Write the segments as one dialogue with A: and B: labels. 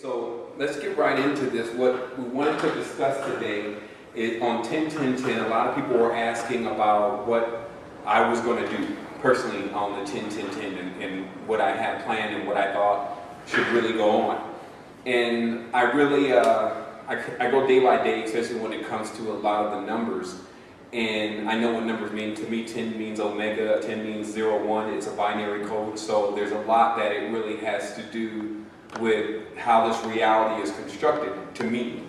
A: So let's get right into this. What we wanted to discuss today is on 10-10-10. A lot of people were asking about what I was going to do personally on the 10-10-10 and what I had planned and what I thought should really go on. And I really, I go day by day, especially when it comes to a lot of the numbers. And I know what numbers mean. To me, 10 means omega, 10 means 0, 1. It's a binary code. So there's a lot that it really has to do with how this reality is constructed to me.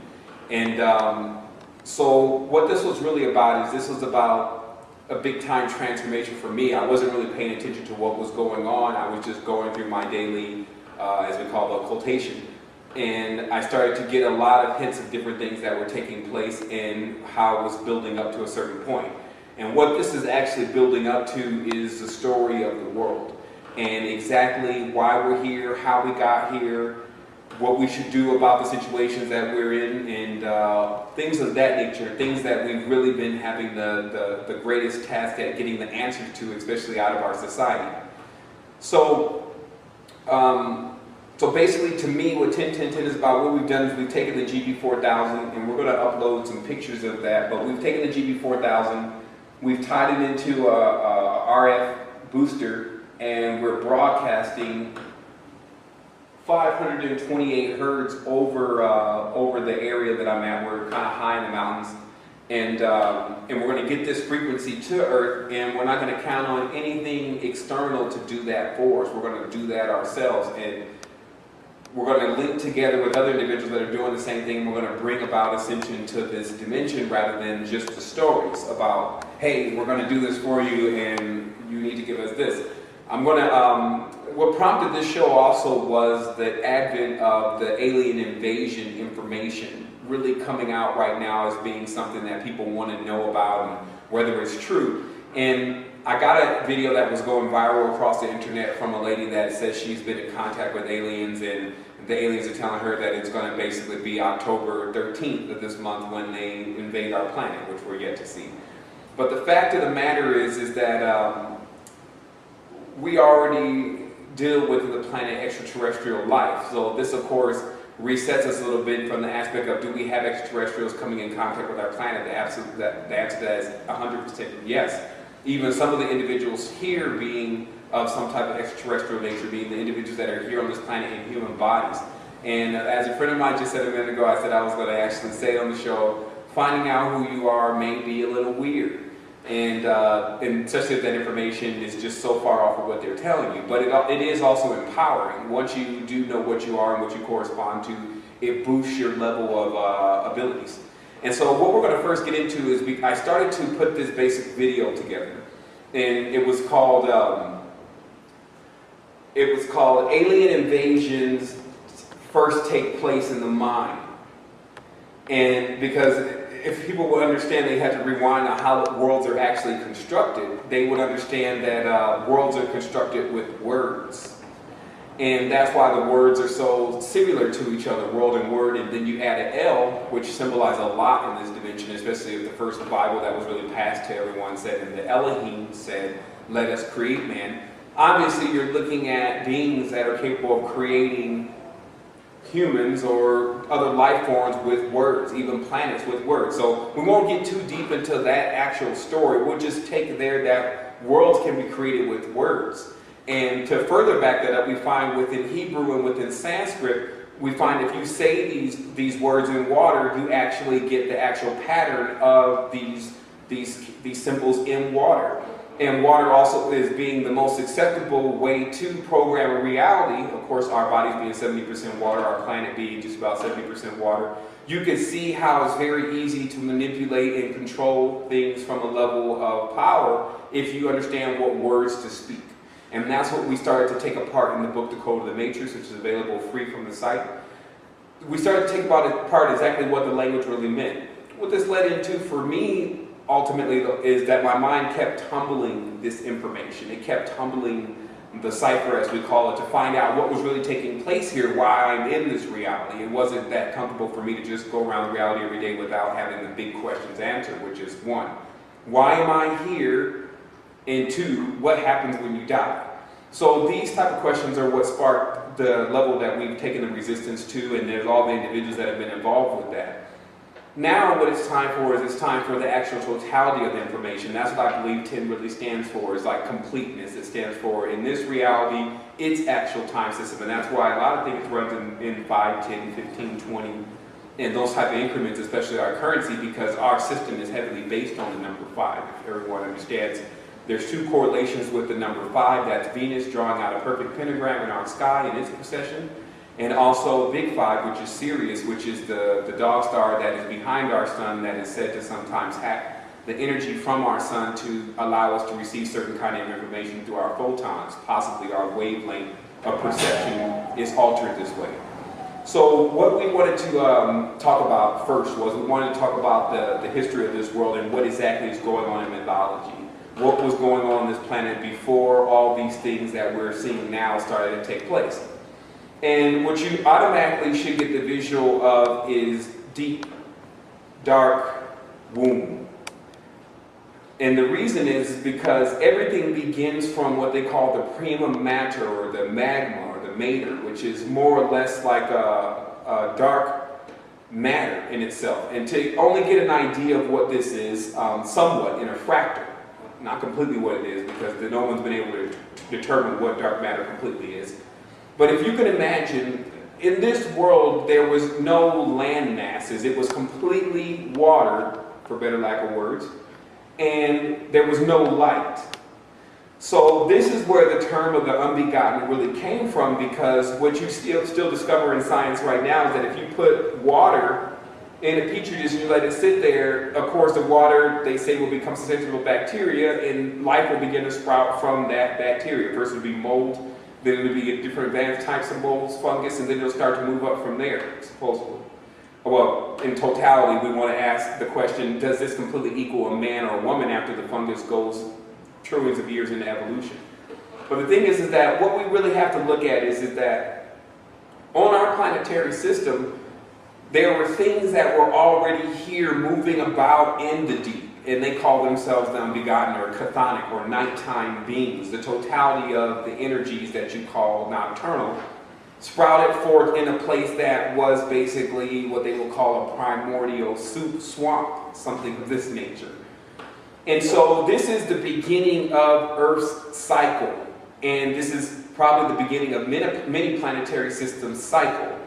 A: And so what this was really about is this was about a big time transformation for me. I wasn't really paying attention to what was going on. I was just going through my daily, as we call it, occultation. And I started to get a lot of hints of different things that were taking place and how it was building up to a certain point. And what this is actually building up to is the story of the world. And exactly why we're here, how we got here, what we should do about the situations that we're in, and things of that nature, things that we've really been having the greatest task at getting the answers to, especially out of our society. So, so basically to me what 10-10-10 is about, what we've done is we've taken the GB4000, and we're going to upload some pictures of that, but we've taken the GB4000, we've tied it into a RF booster, and we're broadcasting 528 hertz over the area that I'm at. We're kind of high in the mountains, and we're going to get this frequency to Earth, and we're not going to count on anything external to do that for us. We're going to do that ourselves, and we're going to link together with other individuals that are doing the same thing. We're going to bring about ascension to this dimension rather than just the stories about, hey, we're going to do this for you, and you need to give us this. I'm going to, what prompted this show also was the advent of the alien invasion information really coming out right now as being something that people want to know about and whether it's true. And I got a video that was going viral across the internet from a lady that says she's been in contact with aliens, and the aliens are telling her that it's going to basically be October 13th of this month when they invade our planet, which we're yet to see. But the fact of the matter is that we already deal with the planet extraterrestrial life. So this, of course, resets us a little bit from the aspect of, do we have extraterrestrials coming in contact with our planet? The answer to that is 100% yes. Even some of the individuals here being of some type of extraterrestrial nature, being the individuals that are here on this planet in human bodies. And as a friend of mine just said a minute ago, I said I was going to actually say it on the show, finding out who you are may be a little weird. And especially if that information is just so far off of what they're telling you. But it is also empowering. Once you do know what you are and what you correspond to, it boosts your level of abilities. And so what we're going to first get into is I started to put this basic video together. And it was called Alien Invasions First Take Place in the Mind. And because if people would understand, they had to rewind on how worlds are actually constructed, they would understand that worlds are constructed with words. And that's why the words are so similar to each other, world and word. And then you add an L, which symbolizes a lot in this dimension, especially if the first Bible that was really passed to everyone said, and the Elohim said, let us create man. Obviously, you're looking at beings that are capable of creating humans or other life forms with words, even planets with words. So we won't get too deep into that actual story. We'll just take it there that worlds can be created with words. And to further back that up, we find within Hebrew and within Sanskrit, we find if you say these words in water, you actually get the actual pattern of these symbols in water. And water also is being the most acceptable way to program a reality. Of course, our bodies being 70% water, our planet being just about 70% water. You can see how it's very easy to manipulate and control things from a level of power if you understand what words to speak. And that's what we started to take apart in the book, The Code of the Matrix, which is available free from the site. We started to take apart exactly what the language really meant. What this led into for me, ultimately, is that my mind kept humbling this information. It kept humbling the cipher, as we call it, to find out what was really taking place here, why I'm in this reality. It wasn't that comfortable for me to just go around reality every day without having the big questions answered, which is one, why am I here? And two, what happens when you die? So these type of questions are what sparked the level that we've taken the resistance to, and there's all the individuals that have been involved with that. Now what it's time for is it's time for the actual totality of the information. That's what I believe 10 really stands for, is like completeness. It stands for, in this reality, its actual time system. And that's why a lot of things run in 5, 10, 15, 20, and those type of increments, especially our currency, because our system is heavily based on the number 5. If everyone understands, there's 2 correlations with the number 5. That's Venus drawing out a perfect pentagram in our sky in its precession. And also Big 5, which is Sirius, which is the dog star that is behind our sun, that is said to sometimes hack the energy from our sun to allow us to receive certain kind of information through our photons. Possibly our wavelength of perception is altered this way. So what we wanted to talk about first was we wanted to talk about the history of this world and what exactly is going on in mythology. What was going on this planet before all these things that we're seeing now started to take place. And what you automatically should get the visual of is deep, dark womb. And the reason is because everything begins from what they call the prima mater, or the magma, or the mater, which is more or less like a dark matter in itself. And to only get an idea of what this is, somewhat in a fractal, not completely what it is, because no one's been able to determine what dark matter completely is. But if you can imagine, in this world, there was no land masses. It was completely water, for better lack of words, and there was no light. So this is where the term of the unbegotten really came from, because what you still discover in science right now is that if you put water in a petri dish and you let it sit there, of course the water, they say, will become susceptible to bacteria, and life will begin to sprout from that bacteria. First it will be mold, then it'll be different advanced types of molds, fungus, and then it'll start to move up from there, supposedly. Well, in totality, we want to ask the question, does this completely equal a man or a woman after the fungus goes trillions of years into evolution? But the thing is that what we really have to look at is that on our planetary system, there were things that were already here moving about in the deep. And they call themselves the unbegotten, or chthonic, or nighttime beings. The totality of the energies that you call nocturnal sprouted forth in a place that was basically what they will call a primordial soup swamp, something of this nature. And so this is the beginning of Earth's cycle. And this is probably the beginning of many planetary systems cycle.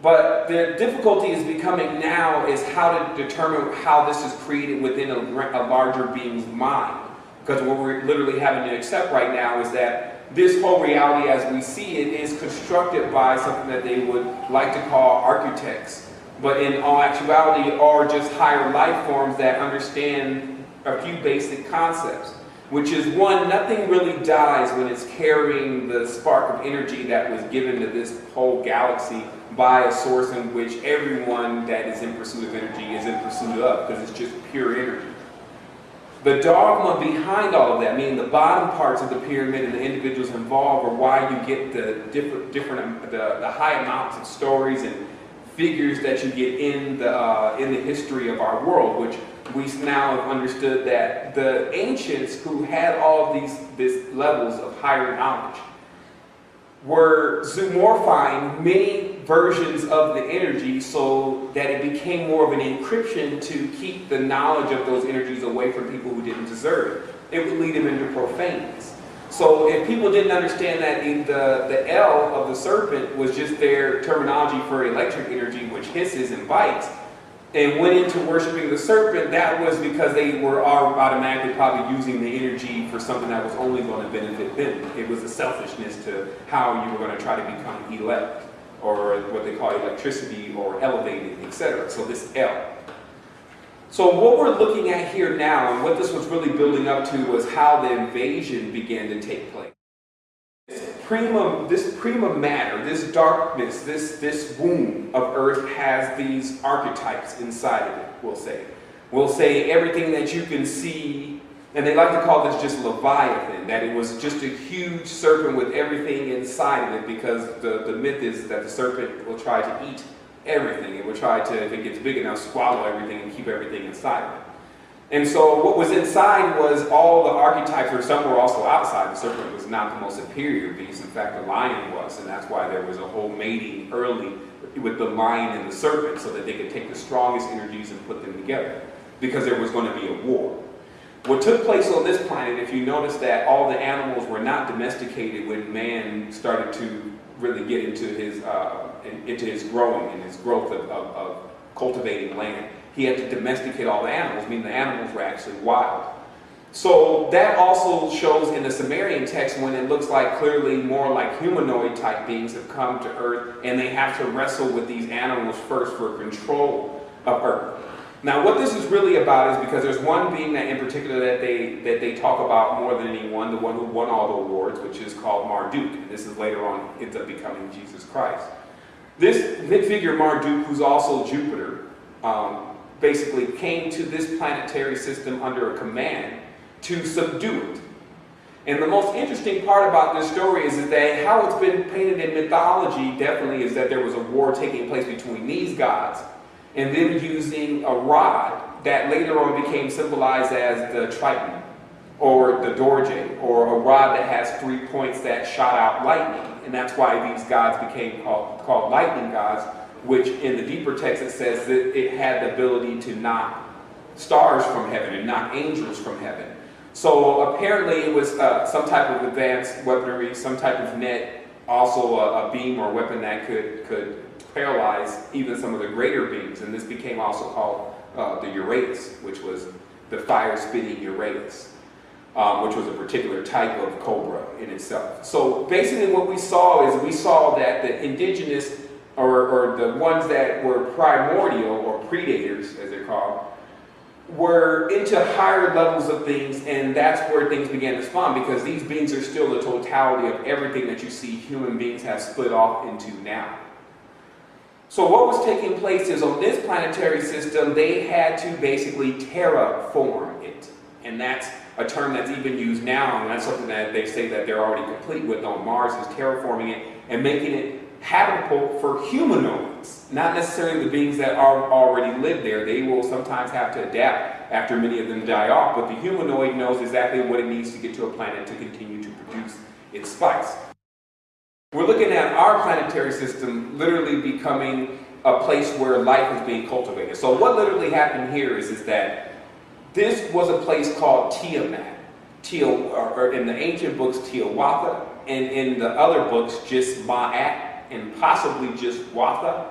A: But the difficulty is becoming now is how to determine how this is created within a larger being's mind. Because what we're literally having to accept right now is that this whole reality as we see it is constructed by something that they would like to call architects. But in all actuality are just higher life forms that understand a few basic concepts. Which is, one, nothing really dies when it's carrying the spark of energy that was given to this whole galaxy by a source in which everyone that is in pursuit of energy is in pursuit of, because it's just pure energy. The dogma behind all of that, meaning the bottom parts of the pyramid and the individuals involved, are why you get the high amounts of stories and figures that you get in the history of our world, which we now have understood that the ancients who had all of these levels of higher knowledge were zoomorphing many versions of the energy so that it became more of an encryption to keep the knowledge of those energies away from people who didn't deserve it. It would lead them into profaneness. So if people didn't understand that the L of the serpent was just their terminology for electric energy, which hisses and bites, and went into worshiping the serpent, that was because they were automatically probably using the energy for something that was only going to benefit them. It was a selfishness to how you were going to try to become elect, or what they call electricity, or elevated, etc. So this L. So what we're looking at here now, and what this was really building up to, was how the invasion began to take place. This prima matter, this darkness, this womb of Earth has these archetypes inside of it, we'll say. We'll say everything that you can see, and they like to call this just Leviathan, that it was just a huge serpent with everything inside of it, because the myth is that the serpent will try to eat everything. It will try to, if it gets big enough, swallow everything and keep everything inside of it. And so what was inside was all the archetypes, or some were also outside. The serpent was not the most superior beast. In fact, the lion was, and that's why there was a whole mating early with the lion and the serpent, so that they could take the strongest energies and put them together, because there was going to be a war. What took place on this planet, if you notice that all the animals were not domesticated when man started to really get into his growing and his growth of cultivating land. He had to domesticate all the animals, meaning the animals were actually wild. So that also shows in the Sumerian text, when it looks like clearly more like humanoid type beings have come to Earth, and they have to wrestle with these animals first for control of Earth. Now what this is really about is because there's one being that in particular that they talk about more than anyone, the one who won all the awards, which is called Marduk. And this is later on ends up becoming Jesus Christ. This figure Marduk, who's also Jupiter, basically came to this planetary system under a command to subdue it. And the most interesting part about this story is that how it's been painted in mythology definitely is that there was a war taking place between these gods and them using a rod that later on became symbolized as the Triton or the Dorje, or a rod that has 3 points that shot out lightning. And that's why these gods became called lightning gods, which in the deeper text it says that it had the ability to knock stars from heaven and knock angels from heaven. So apparently it was some type of advanced weaponry, some type of net, also a beam or weapon that could paralyze even some of the greater beings. And this became also called the Uranus, which was the fire-spitting Uranus, which was a particular type of cobra in itself. So basically what we saw that the indigenous, or the ones that were primordial, or predators as they're called, were into higher levels of things, and that's where things began to spawn, because these beings are still the totality of everything that you see human beings have split off into now. So what was taking place is on this planetary system, they had to basically terraform it. And that's a term that's even used now, and that's something that they say that they're already complete with on Mars, is terraforming it and making it habitable for humanoids, not necessarily the beings that already live there. They will sometimes have to adapt after many of them die off, but the humanoid knows exactly what it needs to get to a planet to continue to produce its spice. We're looking at our planetary system literally becoming a place where life is being cultivated. So what literally happened here is that this was a place called Tiamat, or in the ancient books Tiawatha, and in the other books just Ma'at, and possibly just Watha,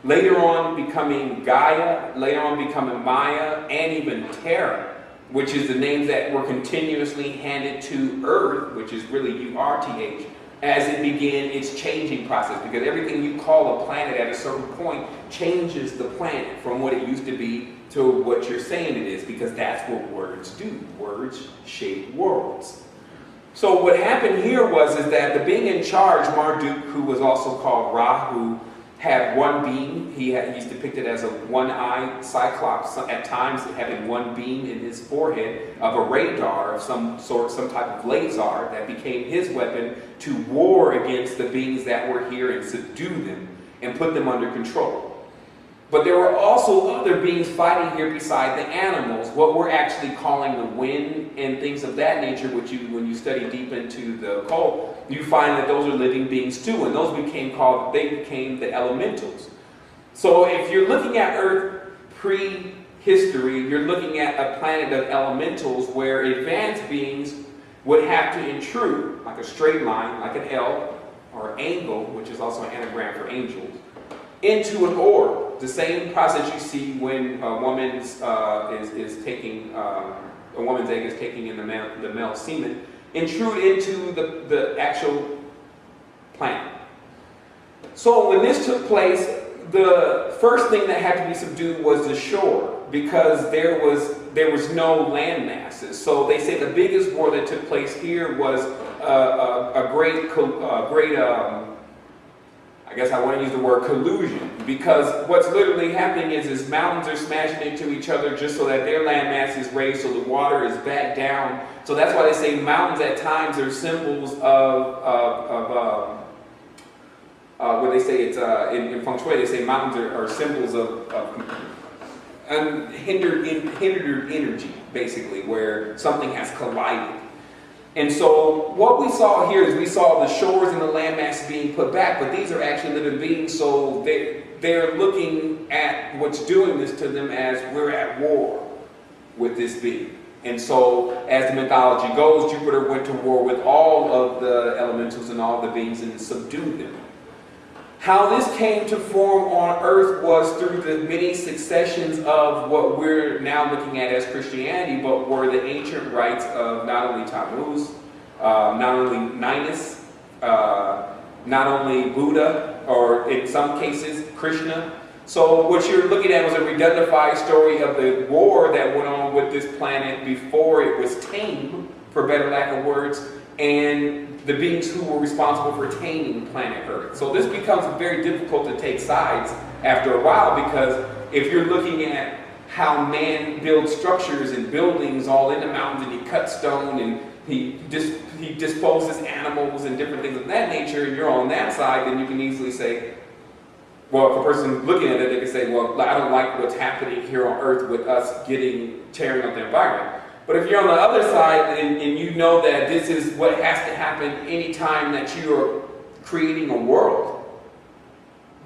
A: later on becoming Gaia, later on becoming Maya, and even Terra, which is the names that were continuously handed to Earth, which is really URTH, as it began its changing process, because everything you call a planet at a certain point changes the planet from what it used to be to what you're saying it is, because that's what words do. Words shape worlds. So what happened here was that the being in charge, Marduk, who was also called Ra, who had one beam. He's depicted as a one-eyed cyclops, at times having one beam in his forehead of a radar of some sort, some type of laser that became his weapon to war against the beings that were here and subdue them and put them under control. But there were also other beings fighting here beside the animals, what we're actually calling the wind and things of that nature, which when you study deep into the occult, you find that those are living beings too, and those became the elementals. So if you're looking at Earth pre-history, you're looking at a planet of elementals where advanced beings would have to intrude, like a straight line, like an L, or angle, which is also an anagram for angels, into an orb. The same process you see when a woman's a woman's egg is taking in the male semen, intrude into the actual planet. So when this took place, the first thing that had to be subdued was the shore, because there was no land masses. So they say the biggest war that took place here was a great I guess I want to use the word collusion, because what's literally happening is mountains are smashing into each other just so that their land mass is raised, so the water is back down. So that's why they say mountains at times are symbols of what they say it's in feng shui. They say mountains are symbols of hindered energy. basically, where something has collided. And so what we saw here is we saw the shores and the landmass being put back, but these are actually living beings, so they're looking at what's doing this to them as we're at war with this being. And so, as the mythology goes, Jupiter went to war with all of the elementals and all the beings and subdued them. How this came to form on Earth was through the many successions of what we're now looking at as Christianity, but were the ancient rites of not only Tammuz, not only Ninus, not only Buddha, or in some cases Krishna. So what you're looking at was a redundified story of the war that went on with this planet before it was tamed, for better lack of words, and the beings who were responsible for taming planet Earth. So this becomes very difficult to take sides after a while, because if you're looking at how man builds structures and buildings all in the mountains, and he cuts stone and he disposes animals and different things of that nature, and you're on that side, then you can easily say, well, if a person looking at it, they can say, well, I don't like what's happening here on Earth with us tearing up the environment. But if you're on the other side and you know that this is what has to happen anytime that you are creating a world,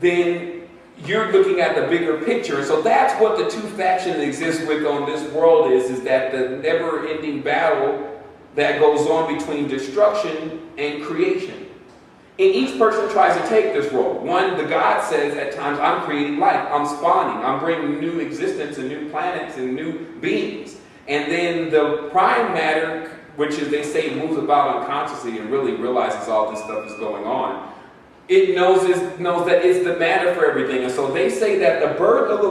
A: then you're looking at the bigger picture. So that's what the two factions exist with on this world is that the never-ending battle that goes on between destruction and creation. And each person tries to take this role. One, the God says at times, I'm creating life, I'm spawning, I'm bringing new existence and new planets and new beings. And then the prime matter, which is, they say, moves about unconsciously and really realizes all this stuff is going on. It knows that it's the matter for everything. And so they say that the birth of a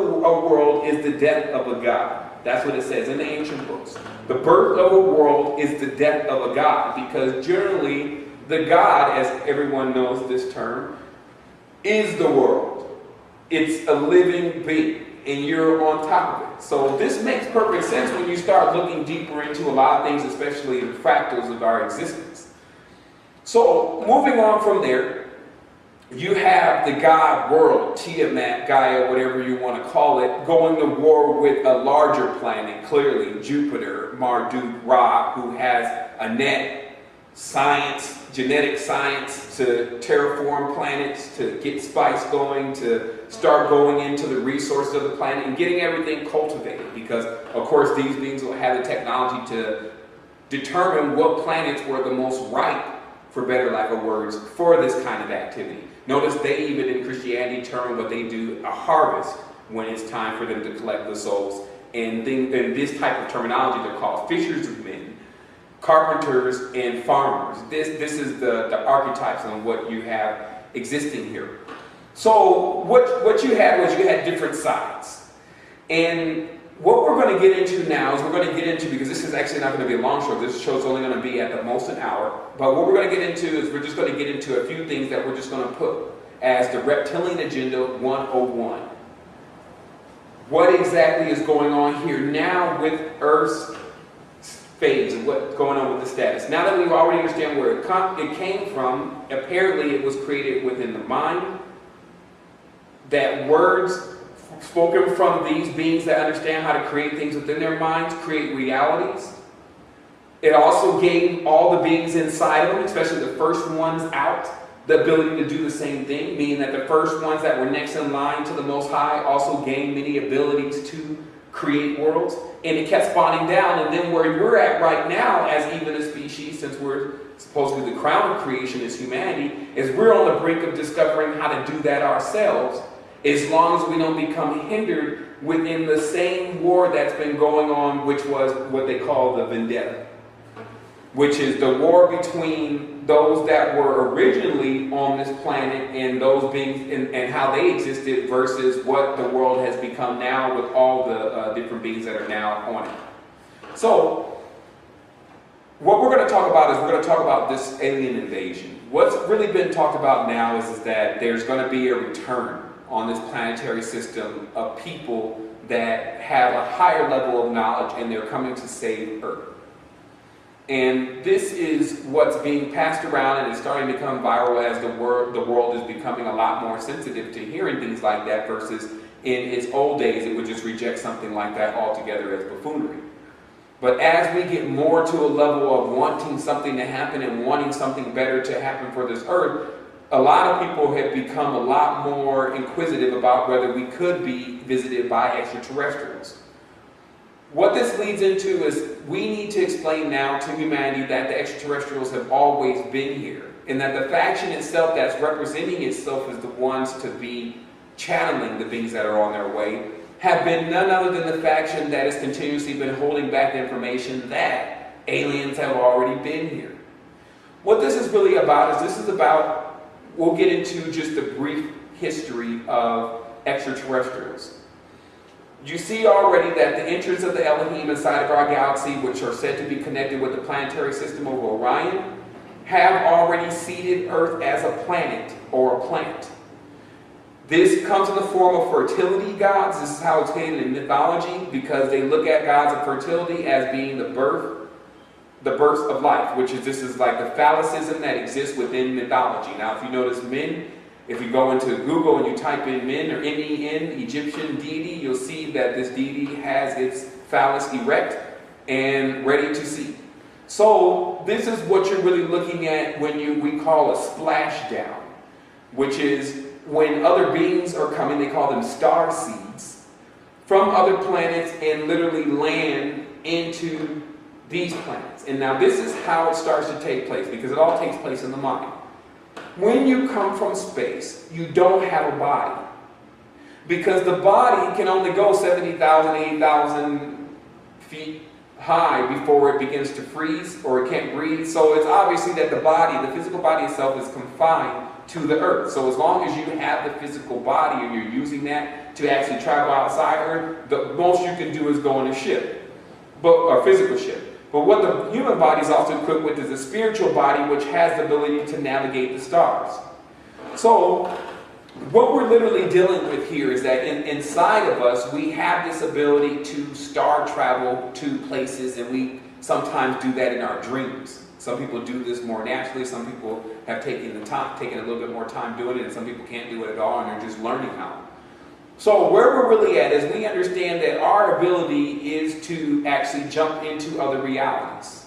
A: world is the death of a God. That's what it says in the ancient books. The birth of a world is the death of a God, because generally, the God, as everyone knows this term, is the world. It's a living being, and you're on top of it. So this makes perfect sense when you start looking deeper into a lot of things, especially the fractals of our existence. So moving on from there, you have the God world, Tiamat, Gaia, whatever you want to call it, going to war with a larger planet, clearly Jupiter, Marduk, Ra, who has a net, science, genetic science to terraform planets, to get spice going, to start going into the resources of the planet and getting everything cultivated, because of course these beings will have the technology to determine what planets were the most ripe, for better lack of words, for this kind of activity. Notice they even in Christianity term what they do a harvest when it's time for them to collect the souls, and this type of terminology they're called fishers of men, carpenters and farmers. This is the archetypes on what you have existing here. So what you had was you had different sides. And what we're going to get into now is we're going to get into, because this is actually not going to be a long show, this show's only going to be at the most an hour, but what we're going to get into is we're just going to get into a few things that we're just going to put as the Reptilian Agenda 101. What exactly is going on here now with Earth's phase and what's going on with the status? Now that we already understand where it came from, apparently it was created within the mind, that words spoken from these beings that understand how to create things within their minds create realities. It also gave all the beings inside of them, especially the first ones out, the ability to do the same thing, meaning that the first ones that were next in line to the Most High also gained many abilities to create worlds, and it kept spawning down. And then where we're at right now as even a species, since we're supposedly the crown of creation is humanity, is we're on the brink of discovering how to do that ourselves, as long as we don't become hindered within the same war that's been going on, which was what they call the vendetta, which is the war between those that were originally on this planet and those beings and how they existed versus what the world has become now with all the different beings that are now on it. So what we're going to talk about is we're going to talk about this alien invasion. What's really been talked about now is that there's going to be a return on this planetary system of people that have a higher level of knowledge, and they're coming to save Earth. And this is what's being passed around, and it's starting to become viral as the world is becoming a lot more sensitive to hearing things like that, versus in its old days it would just reject something like that altogether as buffoonery. But as we get more to a level of wanting something to happen and wanting something better to happen for this earth, a lot of people have become a lot more inquisitive about whether we could be visited by extraterrestrials. What this leads into is we need to explain now to humanity that the extraterrestrials have always been here, and that the faction itself that's representing itself as the ones to be channeling the beings that are on their way have been none other than the faction that has continuously been holding back the information that aliens have already been here. What this is really about is we'll get into just a brief history of extraterrestrials. You see already that the entrance of the Elohim inside of our galaxy, which are said to be connected with the planetary system of Orion, have already seeded Earth as a planet or a plant. This comes in the form of fertility gods. This is how it's stated in mythology, because they look at gods of fertility as being the birth of life, this is like the phallicism that exists within mythology. Now, if you notice men, if you go into Google and you type in men or M-E-N, Egyptian deity, you'll see that this deity has its phallus erect and ready to seed. So this is what you're really looking at when we call a splashdown, which is when other beings are coming, they call them star seeds, from other planets and literally land into these planets. And now this is how it starts to take place, because it all takes place in the mind. When you come from space, you don't have a body, because the body can only go 70,000, 80,000 feet high before it begins to freeze or it can't breathe. So it's obviously that the physical body itself is confined to the earth. So as long as you have the physical body and you're using that to actually travel outside Earth, the most you can do is go on a ship, a physical ship. But what the human body is also equipped with is a spiritual body, which has the ability to navigate the stars. So what we're literally dealing with here is that inside of us, we have this ability to star travel to places, and we sometimes do that in our dreams. Some people do this more naturally. Some people have taken a little bit more time doing it, and some people can't do it at all, and they're just learning how. So where we're really at is we understand that our ability is to actually jump into other realities.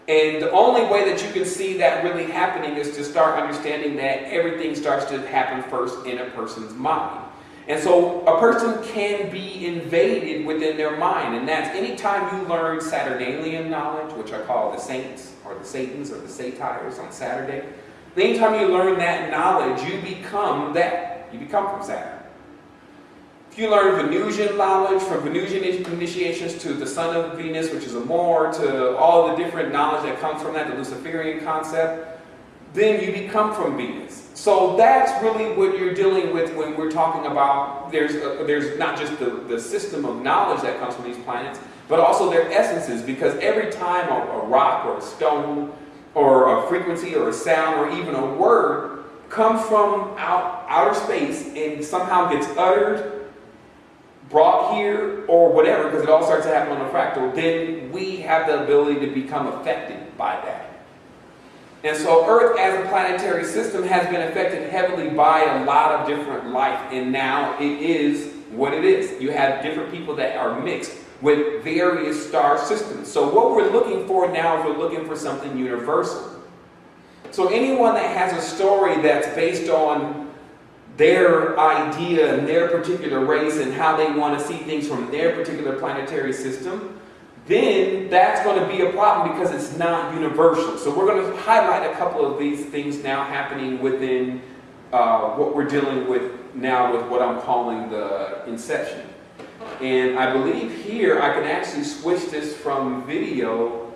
A: And the only way that you can see that really happening is to start understanding that everything starts to happen first in a person's mind. And so a person can be invaded within their mind, and that's anytime you learn Saturnalian knowledge, which I call the saints, or the Satans, or the Satires on Saturday. Anytime you learn that knowledge, you become that. You become from Saturn. If you learn Venusian knowledge, from Venusian initiations to the son of Venus, which is a Moor, to all the different knowledge that comes from that, the Luciferian concept, then you become from Venus. So that's really what you're dealing with when we're talking about there's not just the system of knowledge that comes from these planets, but also their essences, because every time a rock or a stone or a frequency or a sound or even a word comes from outer space and somehow gets uttered, brought here, or whatever, because it all starts to happen on a fractal, then we have the ability to become affected by that. And so Earth as a planetary system has been affected heavily by a lot of different life, and now it is what it is. You have different people that are mixed with various star systems. So what we're looking for now is we're looking for something universal. So anyone that has a story that's based on their idea and their particular race and how they want to see things from their particular planetary system, then that's going to be a problem because it's not universal. So we're going to highlight a couple of these things now happening within what we're dealing with now with what I'm calling the inception. And I believe here I can actually switch this from video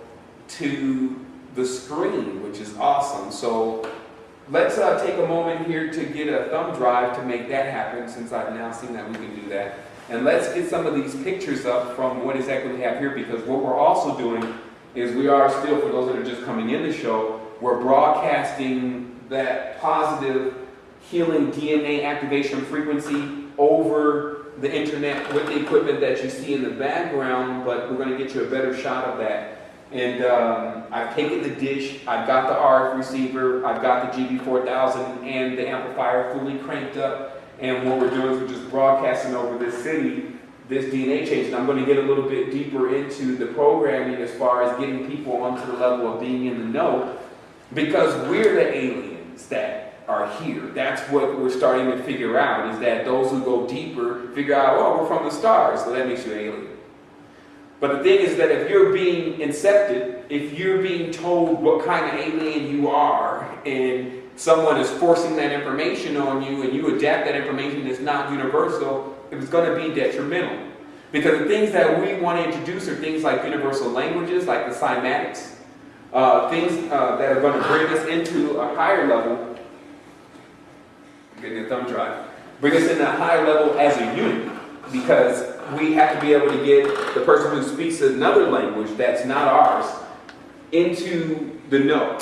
A: to the screen, which is awesome. So let's take a moment here to get a thumb drive to make that happen, since I've now seen that we can do that. And let's get some of these pictures up from what exactly we have here, because what we're also doing is we are still, for those that are just coming in the show, we're broadcasting that positive healing DNA activation frequency over the internet with the equipment that you see in the background, but we're going to get you a better shot of that. And I've taken the dish, I've got the RF receiver, I've got the GB4000 and the amplifier fully cranked up. And what we're doing is we're just broadcasting over this city this DNA change, and I'm going to get a little bit deeper into the programming as far as getting people onto the level of being in the know, because we're the aliens that are here. That's what we're starting to figure out, is that those who go deeper figure out, oh, we're from the stars, so that makes you alien. But the thing is that if you're being incepted, if you're being told what kind of alien you are, and someone is forcing that information on you, and you adapt that information that's not universal, it's going to be detrimental. Because the things that we want to introduce are things like universal languages, like the cymatics, things that are going to bring us into a higher level. I'm getting a thumb drive. Bring us in a higher level as a unit, because we have to be able to get the person who speaks another language that's not ours into the know.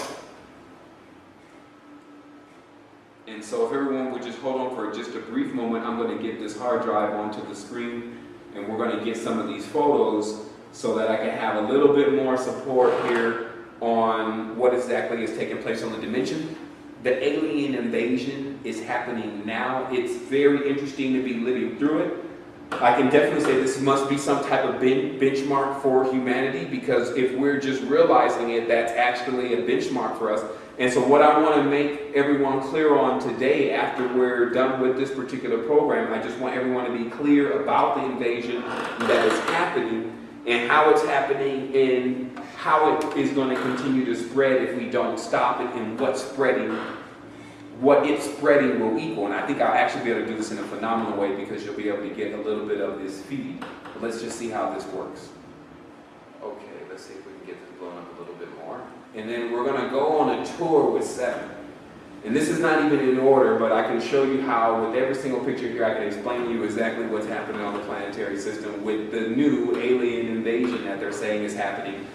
A: And so if everyone would just hold on for just a brief moment, I'm going to get this hard drive onto the screen, and we're going to get some of these photos so that I can have a little bit more support here on what exactly is taking place on the dimension. The alien invasion is happening now. It's very interesting to be living through it. I can definitely say this must be some type of benchmark for humanity, because if we're just realizing it, that's actually a benchmark for us. And so what I want to make everyone clear on today, after we're done with this particular program, I just want everyone to be clear about the invasion that is happening, and how it's happening, and how it is going to continue to spread if we don't stop it, and what it's spreading will equal. And I think I'll actually be able to do this in a phenomenal way, because you'll be able to get a little bit of this feed. But let's just see how this works. Okay, let's see if we can get this blown up a little bit more. And then we're going to go on a tour with Sevan. And this is not even in order, but I can show you how, with every single picture here, I can explain to you exactly what's happening on the planetary system with the new alien invasion that they're saying is happening.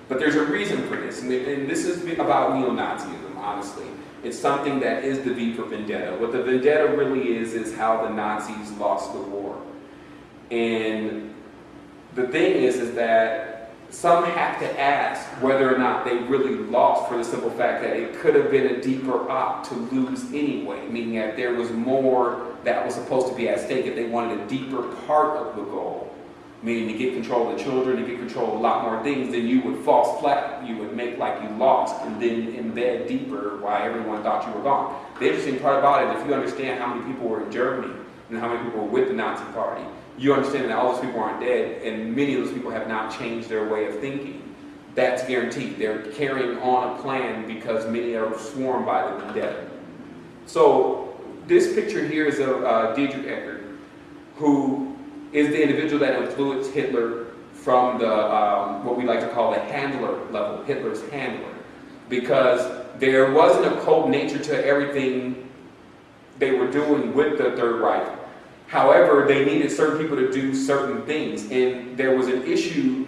A: But there's a reason for this, and this is about neo-Nazism, honestly. It's something that is the V for vendetta. What the vendetta really is how the Nazis lost the war. And the thing is that some have to ask whether or not they really lost, for the simple fact that it could have been a deeper op to lose anyway, meaning that there was more that was supposed to be at stake if they wanted a deeper part of the goal, meaning to get control of the children, to get control of a lot more things. Then you would fall flat, you would make like you lost, and then embed deeper why everyone thought you were gone. The interesting part about it, if you understand how many people were in Germany and how many people were with the Nazi Party, you understand that all those people aren't dead, and many of those people have not changed their way of thinking. That's guaranteed. They're carrying on a plan because many are swarmed by the vendetta. So this picture here is of Dietrich Eckert, who is the individual that influenced Hitler from the what we like to call the handler level, Hitler's handler, because there was an occult nature to everything they were doing with the Third Reich. However, they needed certain people to do certain things, and there was an issue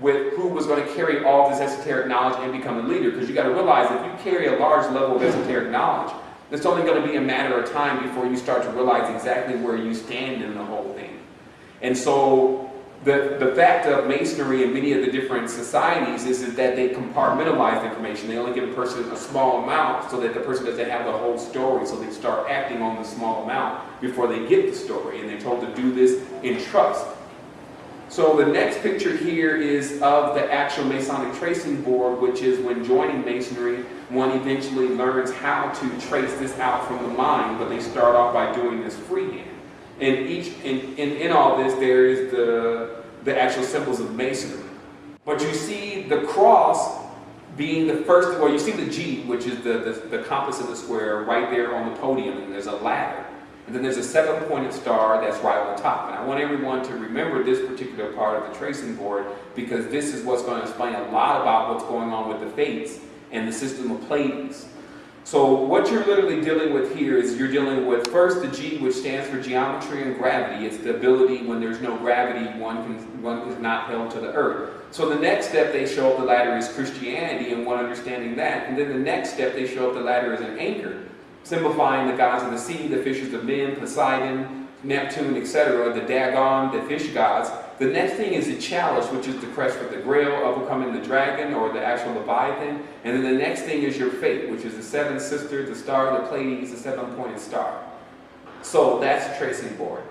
A: with who was going to carry all this esoteric knowledge and become a leader, because you got to realize if you carry a large level of esoteric knowledge, it's only going to be a matter of time before you start to realize exactly where you stand in the whole thing. And so the fact of Masonry and many of the different societies is that they compartmentalize information. They only give a person a small amount so that the person doesn't have the whole story, so they start acting on the small amount before they get the story, and they're told to do this in trust. So the next picture here is of the actual Masonic tracing board, which is when joining Masonry, one eventually learns how to trace this out from the mind, but they start off by doing this freehand. And in all this, there is the actual symbols of Masonry. But you see the cross being the first, well, you see the G, which is the compass of the square, right there on the podium, and there's a ladder. And then there's a 7-pointed star that's right on top. And I want everyone to remember this particular part of the tracing board, because this is what's going to explain a lot about what's going on with the fates and the system of Pleiades. So what you're literally dealing with here is you're dealing with first the G, which stands for geometry and gravity. It's the ability when there's no gravity, one is not held to the earth. So the next step they show up the ladder is Christianity, and one understanding that. And then the next step they show up the ladder is an anchor, simplifying the gods of the sea, the fishes of men, Poseidon, Neptune, etc., the Dagon, the fish gods. The next thing is the chalice, which is the crest with the grail, overcoming the dragon or the actual Leviathan. And then the next thing is your fate, which is the 7 sisters, the star, the Pleiades, the 7-pointed star. So that's the tracing board.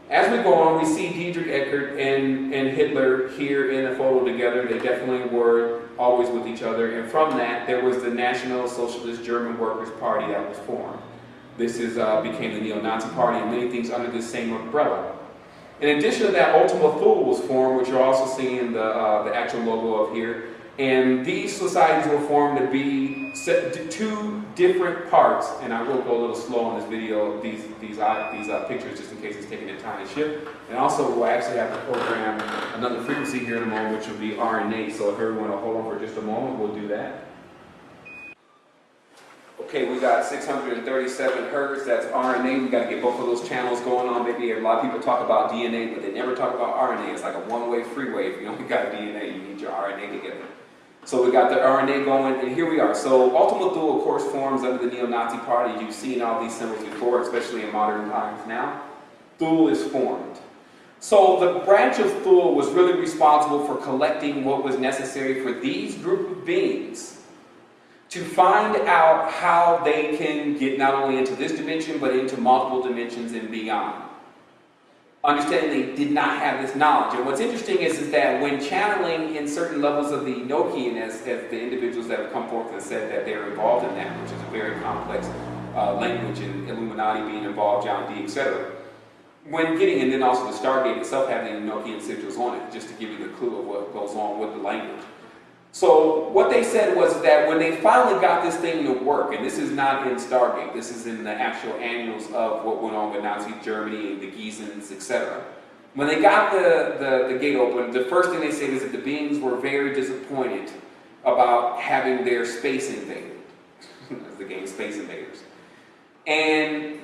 A: As we go on, we see Dietrich Eckart and Hitler here in a photo together. They definitely were always with each other. And from that, there was the National Socialist German Workers' Party that was formed. This became the Neo-Nazi Party and many things under this same umbrella. In addition to that, Ultima Thule was formed, which you're also seeing the actual logo of here. And these societies were formed to be two different parts, and I will go a little slow on this video, these pictures, just in case it's taking a time to ship. And also, we'll actually have to program another frequency here in a moment, which will be RNA. So if everyone will hold on for just a moment, we'll do that. Okay, we got 637 hertz, that's RNA. We got to get both of those channels going on. Maybe a lot of people talk about DNA, but they never talk about RNA. It's like a one-way freeway. If you only got DNA, you need your RNA together. So we got the RNA going, and here we are. So Ultima Thule, of course, forms under the Neo-Nazi Party. You've seen all these symbols before, especially in modern times now. Thule is formed. So the branch of Thule was really responsible for collecting what was necessary for these group of beings to find out how they can get not only into this dimension, but into multiple dimensions and beyond. Understanding they did not have this knowledge. And what's interesting is that when channeling in certain levels of the Enochian, as the individuals that have come forth and said that they're involved in that, which is a very complex language, and Illuminati being involved, John D., etc. When getting, and then also the Stargate itself having Enochian sigils on it, just to give you the clue of what goes on with the language. So what they said was that when they finally got this thing to work, and this is not in Stargate, this is in the actual annuals of what went on with Nazi Germany and the Giesens, etc. When they got the gate open, the first thing they said is that the beings were very disappointed about having their space invaded. That's the game Space Invaders. And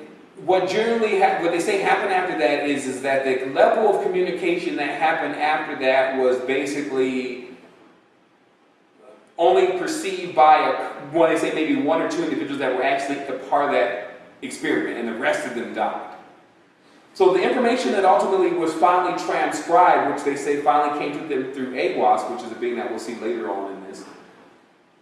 A: what generally what they say happened after that is that the level of communication that happened after that was basically only perceived by when they say maybe one or two individuals that were actually a part of that experiment, and the rest of them died. So the information that ultimately was finally transcribed, which they say finally came to them through AWAS, which is a being that we'll see later on in this,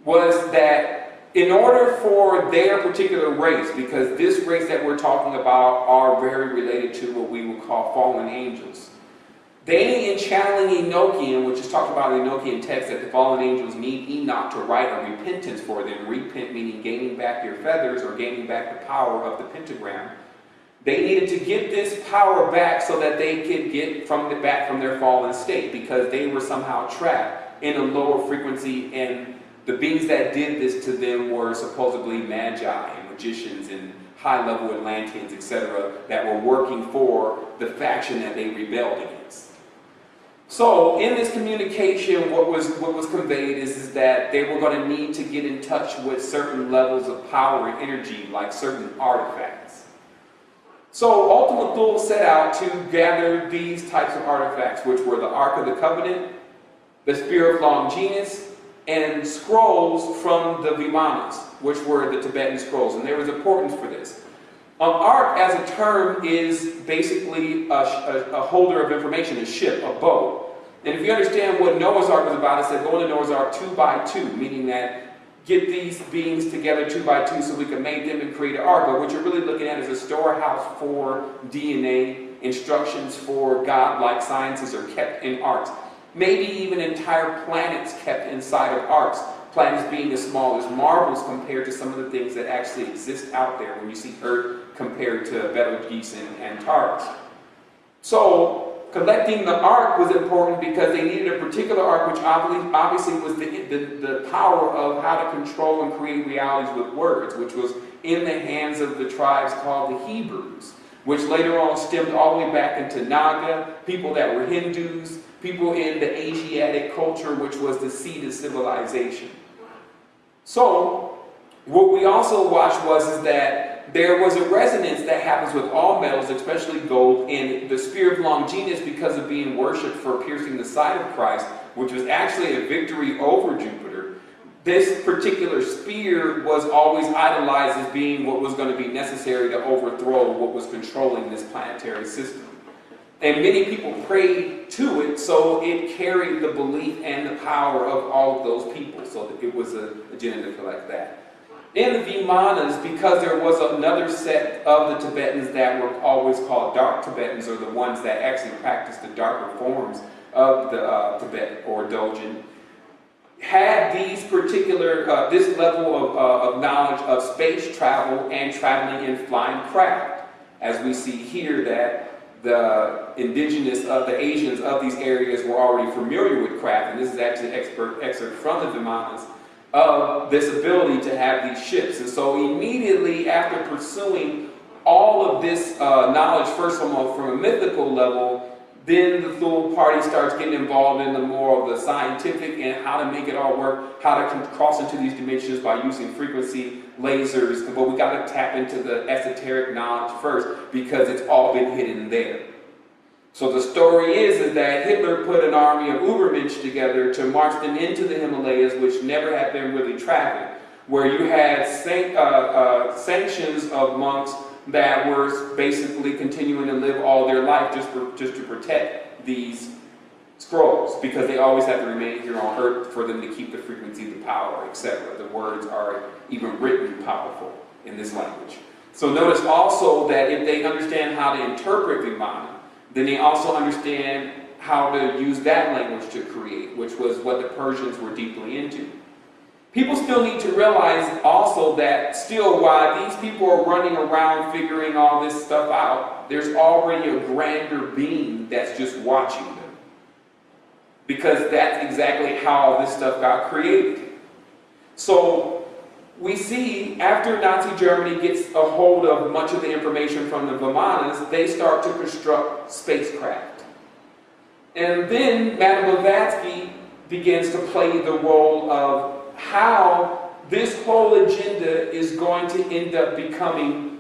A: was that in order for their particular race, because this race that we're talking about are very related to what we would call fallen angels, they, in channeling Enochian, which is talked about in the Enochian text, that the fallen angels need Enoch to write a repentance for them. Repent meaning gaining back your feathers or gaining back the power of the pentagram. They needed to get this power back so that they could get back from their fallen state, because they were somehow trapped in a lower frequency, and the beings that did this to them were supposedly magi and magicians and high-level Atlanteans, etc., that were working for the faction that they rebelled against. So in this communication, what was conveyed is that they were going to need to get in touch with certain levels of power and energy, like certain artifacts. So Ultima Thule set out to gather these types of artifacts, which were the Ark of the Covenant, the Spear of Longinus, and scrolls from the Vimanas, which were the Tibetan scrolls. And there was importance for this. Ark, as a term, is basically a holder of information, a ship, a boat. And if you understand what Noah's Ark was about, it said go into Noah's Ark 2 by 2, meaning that get these beings together 2 by 2 so we can make them and create an ark. But what you're really looking at is a storehouse for DNA. Instructions for God-like sciences are kept in arks. Maybe even entire planets kept inside of arks. Planets being as small as marbles compared to some of the things that actually exist out there when you see Earth compared to Betelgeuse and Antares. So collecting the ark was important because they needed a particular ark, which obviously was the power of how to control and create realities with words, which was in the hands of the tribes called the Hebrews, which later on stemmed all the way back into Naga, people that were Hindus, people in the Asiatic culture, which was the seed of civilization. So what we also watched was that there was a resonance that happens with all metals, especially gold, and the Spear of Longinus, because of being worshipped for piercing the side of Christ, which was actually a victory over Jupiter. This particular spear was always idolized as being what was going to be necessary to overthrow what was controlling this planetary system. And many people prayed to it, so it carried the belief and the power of all of those people. So that it was a agenda to collect that. In the Vimanas, because there was another set of the Tibetans that were always called dark Tibetans, or the ones that actually practiced the darker forms of the Tibet or Dogen, had these particular, this level of knowledge of space travel and traveling in flying craft. As we see here that the indigenous of the Asians of these areas were already familiar with craft, and this is actually an excerpt from the Vimanas, of this ability to have these ships. And so immediately after pursuing all of this knowledge, first from a mythical level, then the Thule party starts getting involved in the more of the scientific and how to make it all work, how to cross into these dimensions by using frequency lasers. But we got to tap into the esoteric knowledge first, because it's all been hidden there. So the story is that Hitler put an army of Ubermensch together to march them into the Himalayas, which never had been really traveled, where you had sanctions of monks that were basically continuing to live all their life just to protect these scrolls, because they always have to remain here on Earth for them to keep the frequency, the power, etc. The words are even written powerful in this language. So notice also that if they understand how to interpret Vimana, then they also understand how to use that language to create, which was what the Persians were deeply into. People still need to realize also that still, while these people are running around figuring all this stuff out, there's already a grander being that's just watching them. Because that's exactly how this stuff got created. So we see after Nazi Germany gets a hold of much of the information from the Vimanas, they start to construct spacecraft. And then Madame Blavatsky begins to play the role of how this whole agenda is going to end up becoming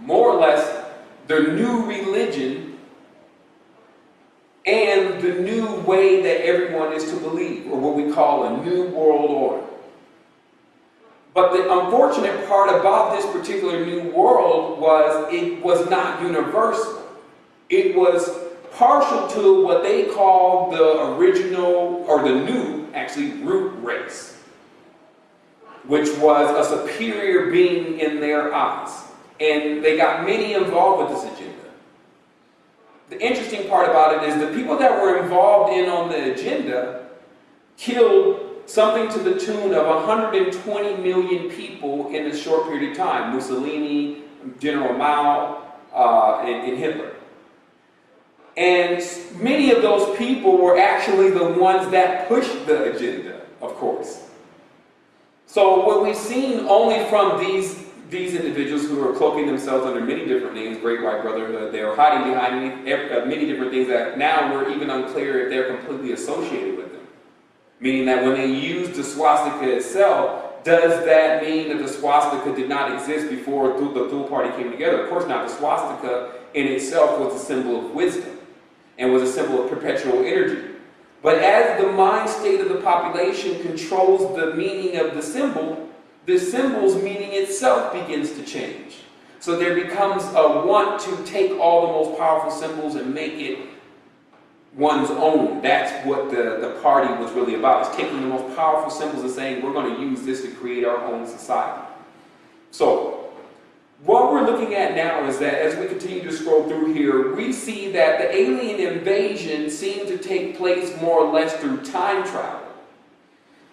A: more or less the new religion and the new way that everyone is to believe, or what we call a new world order. But the unfortunate part about this particular new world was it was not universal. It was partial to what they call the original, or the new, actually, root race, which was a superior being in their eyes. And they got many involved with this agenda. The interesting part about it is the people that were involved on the agenda killed something to the tune of 120 million people in a short period of time. Mussolini, General Mao, and Hitler. And many of those people were actually the ones that pushed the agenda, of course. So what we've seen only from these individuals who are cloaking themselves under many different names, Great White Brotherhood, they are hiding behind many different things that now we're even unclear if they're completely associated with them. Meaning that when they use the swastika itself, does that mean that the swastika did not exist before the Thule party came together? Of course not. The swastika in itself was a symbol of wisdom and was a symbol of perpetual energy. But as the mind state of the population controls the meaning of the symbol's meaning itself begins to change. So there becomes a want to take all the most powerful symbols and make it one's own. That's what the party was really about. It's taking the most powerful symbols and saying, we're going to use this to create our own society. So what we're looking at now is that as we continue to scroll through here, we see that the alien invasion seemed to take place more or less through time travel.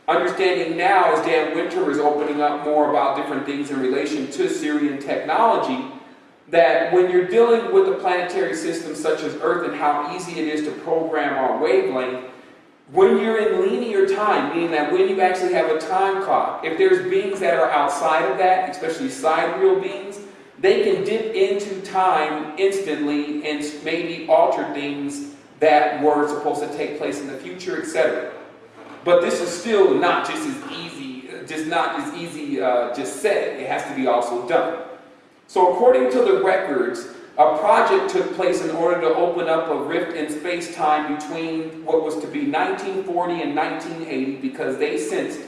A: Understanding now, as Dan Winter is opening up more about different things in relation to Syrian technology, that when you're dealing with a planetary system such as Earth and how easy it is to program our wavelength, when you're in linear time, meaning that when you actually have a time clock, if there's beings that are outside of that, especially sidereal beings, they can dip into time instantly and maybe alter things that were supposed to take place in the future, etc. But this is still not just as easy, just said. It has to be also done. So according to the records, a project took place in order to open up a rift in space-time between what was to be 1940 and 1980, because they sensed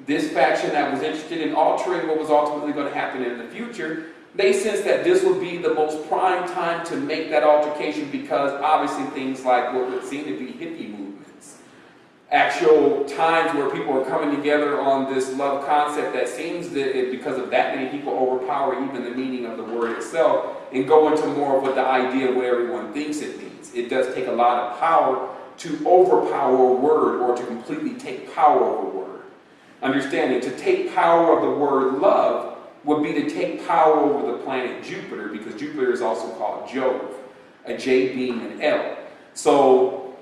A: this faction that was interested in altering what was ultimately going to happen in the future. They sensed that this would be the most prime time to make that altercation, because obviously things like what would seem to be hippie movements actual times where people are coming together on this love concept that seems that because of that many people overpower even the meaning of the word itself and go into more of what the idea of what everyone thinks it means. It does take a lot of power to overpower a word or to completely take power of a word. Understanding, to take power of the word love would be to take power over the planet Jupiter, because Jupiter is also called Jove, a J being an L. So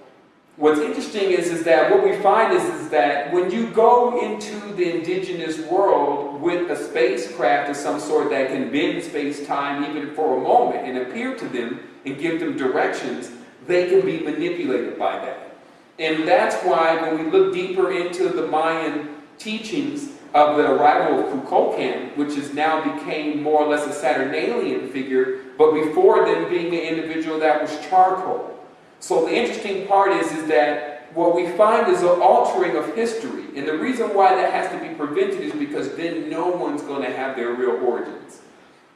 A: what's interesting is that what we find is that when you go into the indigenous world with a spacecraft of some sort that can bend space-time even for a moment and appear to them and give them directions, they can be manipulated by that. And that's why when we look deeper into the Mayan teachings of the arrival of Kukulkan, which has now became more or less a Saturnalian figure, but before then being an individual that was charcoal. So the interesting part is that what we find is an altering of history. And the reason why that has to be prevented is because then no one's going to have their real origins.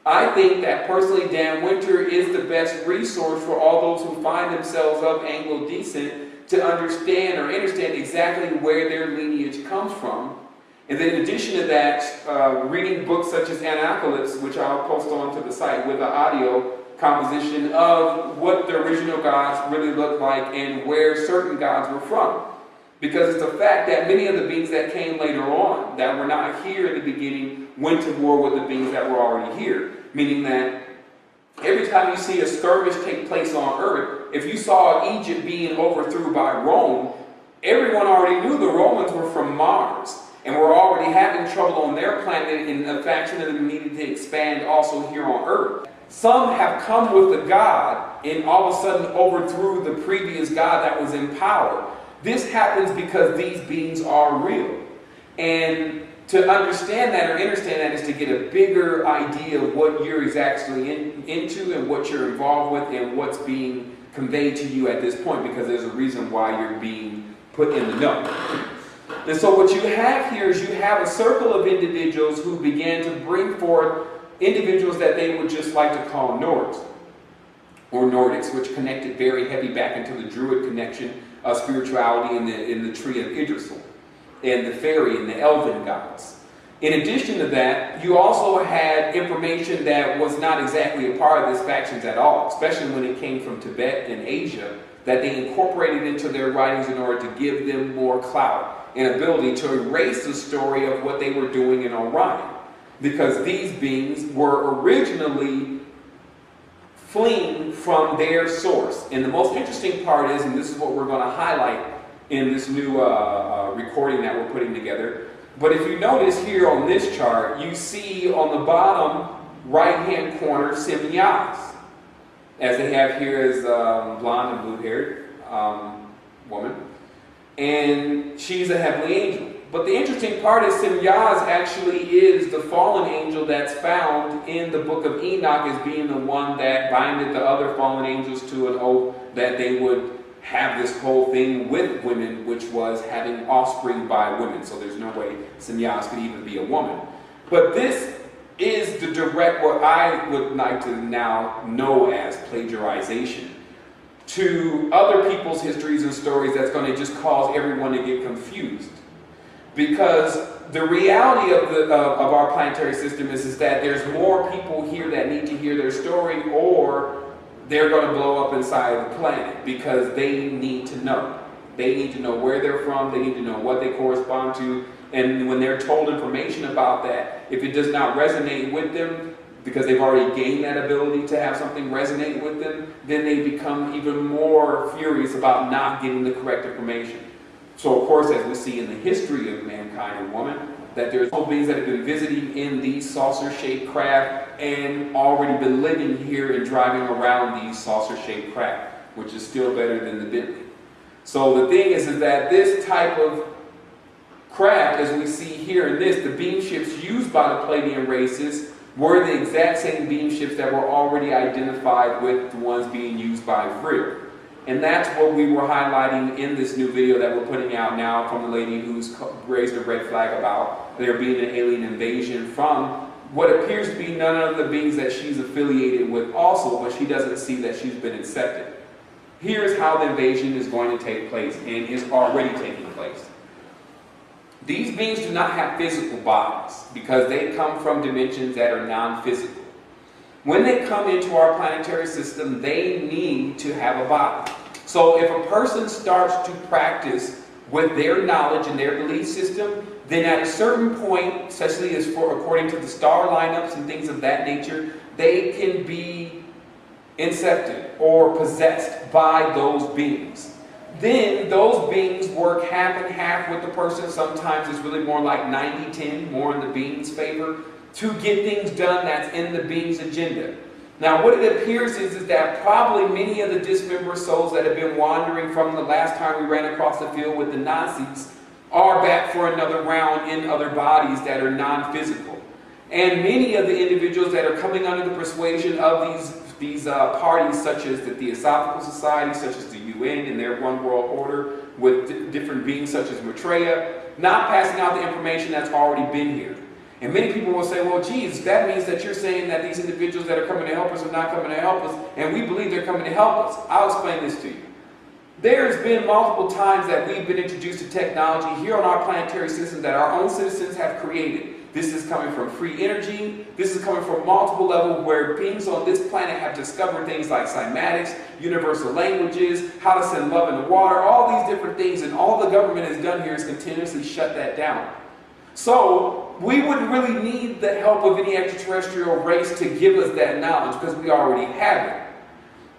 A: I think that personally Dan Winter is the best resource for all those who find themselves of Anglo descent to understand exactly where their lineage comes from. And then in addition to that, reading books such as Anacalypse, which I'll post onto the site with the audio composition of what the original gods really looked like and where certain gods were from. Because it's a fact that many of the beings that came later on, that were not here in the beginning, went to war with the beings that were already here. Meaning that every time you see a skirmish take place on Earth, if you saw Egypt being overthrown by Rome, everyone already knew the Romans were from Mars and were already having trouble on their planet, and a faction of them needed to expand also here on Earth. Some have come with a god and all of a sudden overthrew the previous god that was in power. This happens because these beings are real. And to understand that or understand that is to get a bigger idea of what you're exactly into and what you're involved with and what's being conveyed to you at this point, because there's a reason why you're being put in the know. And so what you have here is you have a circle of individuals who began to bring forth individuals that they would just like to call Nords or Nordics, which connected very heavy back into the Druid connection of spirituality in the tree of Yggdrasil and the fairy and the elven gods. In addition to that, you also had information that was not exactly a part of these factions at all, especially when it came from Tibet and Asia, that they incorporated into their writings in order to give them more clout and ability to erase the story of what they were doing in Orion. Because these beings were originally fleeing from their source. And the most interesting part is, and this is what we're going to highlight in this new recording that we're putting together, but if you notice here on this chart, you see on the bottom right-hand corner Simyas, as they have here as blonde and blue-haired woman. And she's a heavenly angel. But the interesting part is Simyas actually is the fallen angel that's found in the book of Enoch as being the one that binded the other fallen angels to an oath that they would have this whole thing with women, which was having offspring by women. So there's no way Simyas could even be a woman. But this is the direct, what I would like to now know as plagiarization to other people's histories and stories that's going to just cause everyone to get confused. Because the reality of our planetary system is that there's more people here that need to hear their story, or they're going to blow up inside of the planet, because they need to know. They need to know where they're from, they need to know what they correspond to, and when they're told information about that, if it does not resonate with them, because they've already gained that ability to have something resonate with them, then they become even more furious about not getting the correct information. So of course, as we see in the history of mankind and woman, that there's whole beings that have been visiting in these saucer-shaped craft and already been living here and driving around these saucer-shaped craft, which is still better than the Bentley. So the thing is that this type of craft, as we see here in this, the beam ships used by the Palladian races were the exact same beam ships that were already identified with the ones being used by Vril. And that's what we were highlighting in this new video that we're putting out now from the lady who's raised a red flag about there being an alien invasion from what appears to be none of the beings that she's affiliated with also, but she doesn't see that she's been accepted. Here's how the invasion is going to take place and is already taking place. place. These beings do not have physical bodies because they come from dimensions that are non-physical. When they come into our planetary system, they need to have a body. So if a person starts to practice with their knowledge and their belief system, then at a certain point, especially as for according to the star lineups and things of that nature, they can be incepted or possessed by those beings. Then those beings work half and half with the person. Sometimes it's really more like 90-10, more in the being's favor, to get things done that's in the being's agenda. Now what it appears is that probably many of the dismembered souls that have been wandering from the last time we ran across the field with the Nazis are back for another round in other bodies that are non-physical. And many of the individuals that are coming under the persuasion of these parties, such as the Theosophical Society, such as the UN and their one world order, with different beings such as Maitreya, not passing out the information that's already been here. And many people will say, well, geez, that means that you're saying that these individuals that are coming to help us are not coming to help us, and we believe they're coming to help us. I'll explain this to you. There's been multiple times that we've been introduced to technology here on our planetary system that our own citizens have created. This is coming from free energy. This is coming from multiple levels where beings on this planet have discovered things like cymatics, universal languages, how to send love in the water, all these different things, and all the government has done here is continuously shut that down. So we wouldn't really need the help of any extraterrestrial race to give us that knowledge because we already have it.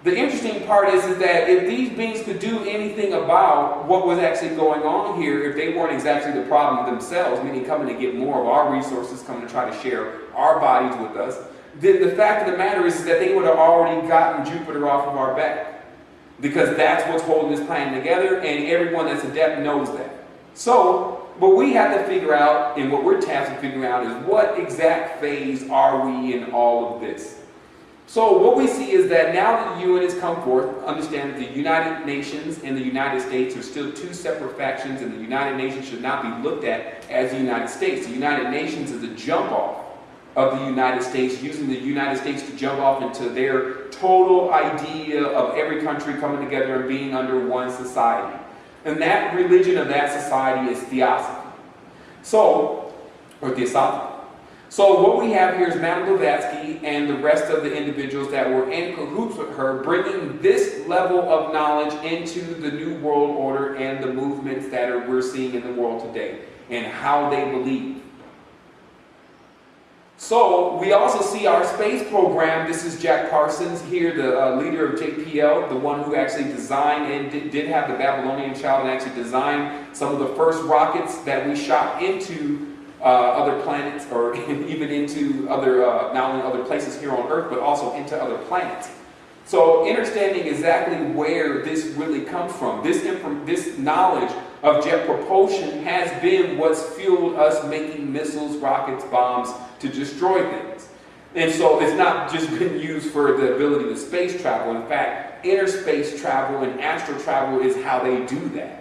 A: The interesting part is that if these beings could do anything about what was actually going on here, if they weren't exactly the problem themselves, meaning coming to get more of our resources, coming to try to share our bodies with us, then the fact of the matter is that they would have already gotten Jupiter off of our back. Because that's what's holding this planet together, and everyone that's adept knows that. So, what we have to figure out, and what we're tasked with figuring out, is what exact phase are we in all of this? So what we see is that now that the UN has come forth, understand that the United Nations and the United States are still two separate factions, and the United Nations should not be looked at as the United States. The United Nations is a jump off of the United States, using the United States to jump off into their total idea of every country coming together and being under one society. And that religion of that society is theosophy. So, or theosophical. So what we have here is Madame Blavatsky and the rest of the individuals that were in cahoots with her, bringing this level of knowledge into the New World Order and the movements that we're seeing in the world today, and how they believe. So we also see our space program. This is Jack Parsons here, the leader of JPL, the one who actually designed and did have the Babylonian child and actually designed some of the first rockets that we shot into other planets, or even into other, not only other places here on Earth, but also into other planets. So understanding exactly where this really comes from, this knowledge of jet propulsion has been what's fueled us making missiles, rockets, bombs to destroy things. And so it's not just been used for the ability to space travel. In fact, inner space travel and astral travel is how they do that.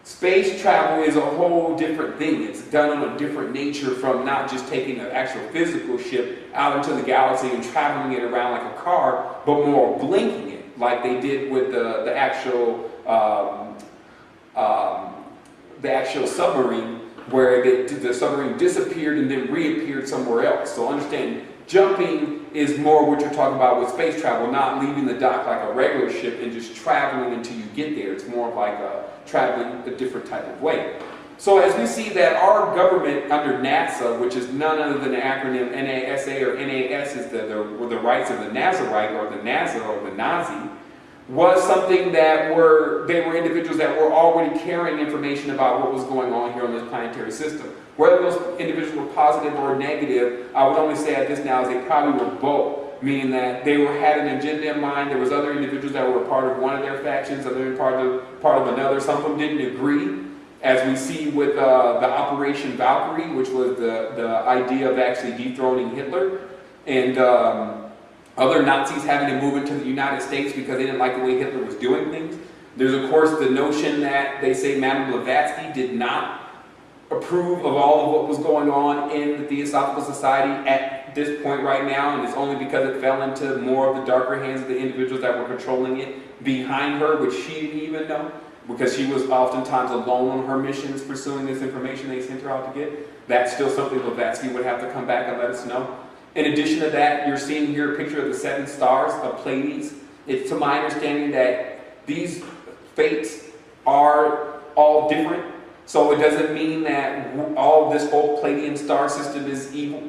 A: Space travel is a whole different thing. It's done on a different nature from not just taking an actual physical ship out into the galaxy and traveling it around like a car, but more blinking it, like they did with the actual submarine, where the submarine disappeared and then reappeared somewhere else. So understand, jumping is more what you're talking about with space travel, not leaving the dock like a regular ship and just traveling until you get there. It's more like traveling a different type of way. So as we see that our government under NASA, which is none other than the acronym NASA, or NAS is the rights of the Nazarite, or the NASA, or the Nazi, was something that they were individuals that were already carrying information about what was going on here on this planetary system. Whether those individuals were positive or negative, I would only say at this now is they probably were both, meaning that they had an agenda in mind. There was other individuals that were part of one of their factions, other part of another. Some of them didn't agree, as we see with the Operation Valkyrie, which was the idea of actually dethroning Hitler, and other Nazis having to move into the United States because they didn't like the way Hitler was doing things. There's of course the notion that they say Madame Blavatsky did not approve of all of what was going on in the Theosophical Society at this point right now, and it's only because it fell into more of the darker hands of the individuals that were controlling it behind her, which she didn't even know. because she was oftentimes alone on her missions pursuing this information they sent her out to get. That's still something Blavatsky would have to come back and let us know. In addition to that, you're seeing here a picture of the 7 stars of Pleiades. It's to my understanding that these fates are all different. So it doesn't mean that all this whole Pleiadian star system is evil.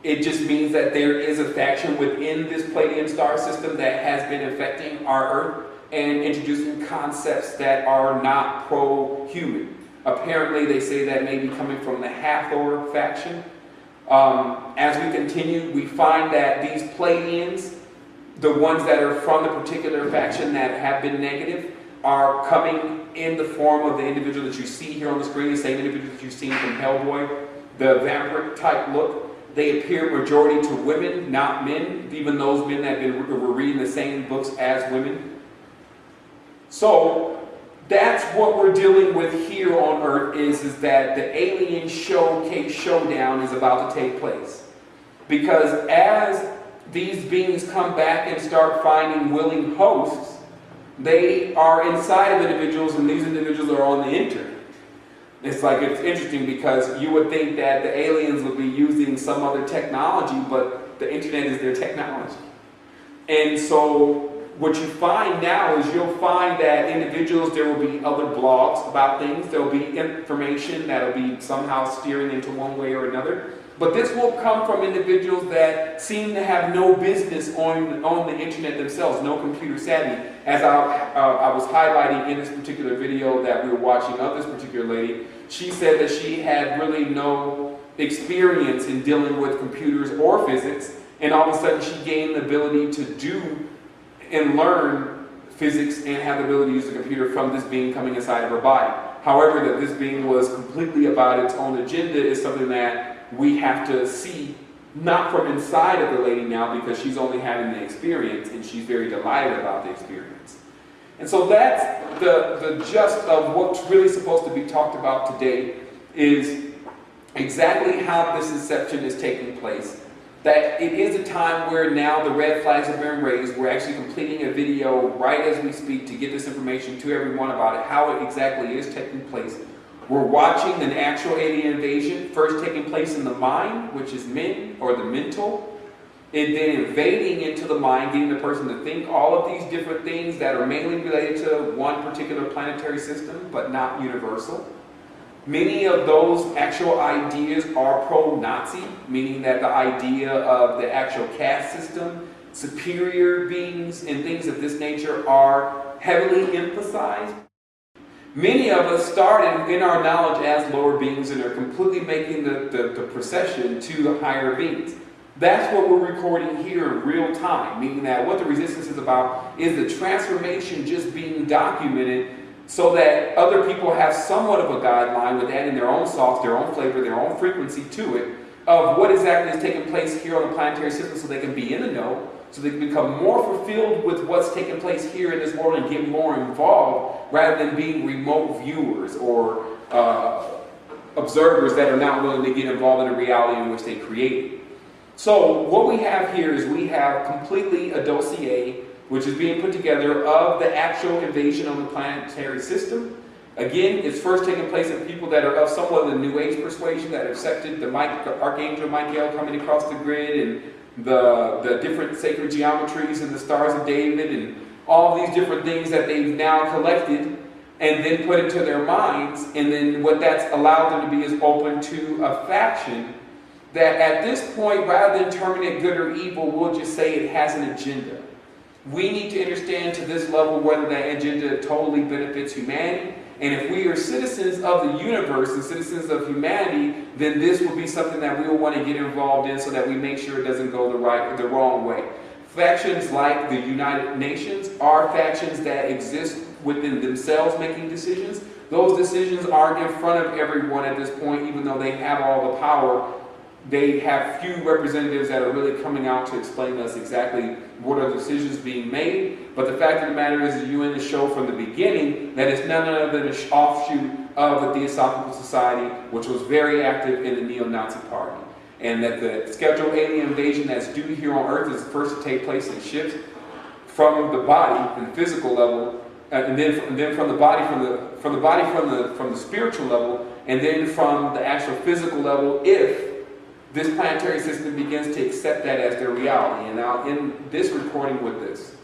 A: It just means that there is a faction within this Pleiadian star system that has been affecting our Earth and introducing concepts that are not pro-human. Apparently, they say that may be coming from the Hathor faction. As we continue, we find that these Pleiadians, the ones that are from the particular faction that have been negative, are coming in the form of the individual that you see here on the screen, the same individual that you've seen from Hellboy, the vampiric type look. They appear majority to women, not men, even those men that were reading the same books as women. So that's what we're dealing with here on Earth is that the alien showdown is about to take place. Because as these beings come back and start finding willing hosts, they are inside of individuals, and these individuals are on the internet. It's interesting because you would think that the aliens would be using some other technology, but the internet is their technology. And so what you find now is you'll find that individuals, there will be other blogs about things, there will be information that will be somehow steering into one way or another. But this will come from individuals that seem to have no business on the internet themselves, no computer savvy. As I was highlighting in this particular video that we were watching of this particular lady, she said that she had really no experience in dealing with computers or physics, and all of a sudden she gained the ability to do and learn physics and have the ability to use the computer from this being coming inside of her body. However, that this being was completely about its own agenda is something that we have to see, not from inside of the lady now, because she's only having the experience and she's very delighted about the experience. And so that's the gist of what's really supposed to be talked about today, is exactly how this inception is taking place. That it is a time where now the red flags have been raised. We're actually completing a video right as we speak to get this information to everyone about it, how it exactly is taking place. We're watching an actual alien invasion first taking place in the mind, which is men, or the mental, and then invading into the mind, getting the person to think all of these different things that are mainly related to one particular planetary system, but not universal. Many of those actual ideas are pro-Nazi, meaning that the idea of the actual caste system, superior beings, and things of this nature are heavily emphasized. Many of us started in our knowledge as lower beings and are completely making the procession to the higher beings. That's what we're recording here in real time, meaning that what the resistance is about is the transformation just being documented so that other people have somewhat of a guideline with adding their own sauce, their own flavor, their own frequency to it, of what exactly is taking place here on the planetary system, so they can be in the know, so they can become more fulfilled with what's taking place here in this world and get more involved, rather than being remote viewers or observers that are not willing to get involved in the reality in which they created. So what we have here is we have completely a dossier which is being put together of the actual invasion on the planetary system. Again, it's first taking place in people that are of somewhat of the New Age persuasion, that have accepted the Archangel Michael coming across the grid, and the different sacred geometries and the stars of David, and all these different things that they've now collected and then put into their minds. And then what that's allowed them to be is open to a faction that at this point, rather than terming it good or evil, we'll just say it has an agenda. We need to understand to this level whether that agenda totally benefits humanity. And if we are citizens of the universe and citizens of humanity, then this will be something that we will want to get involved in so that we make sure it doesn't go the wrong way. Factions like the United Nations are factions that exist within themselves making decisions. Those decisions aren't in front of everyone at this point, even though they have all the power. They have few representatives that are really coming out to explain to us exactly what are the decisions being made. But the fact of the matter is, the UN has shown from the beginning that it's none other than an offshoot of the Theosophical Society, which was very active in the neo-Nazi party. And that the scheduled alien invasion that's due here on Earth is first to take place in ships from the body, in the physical level, and then from the body, from the spiritual level, and then from the actual physical level, if this planetary system begins to accept that as their reality. And now in this recording with this,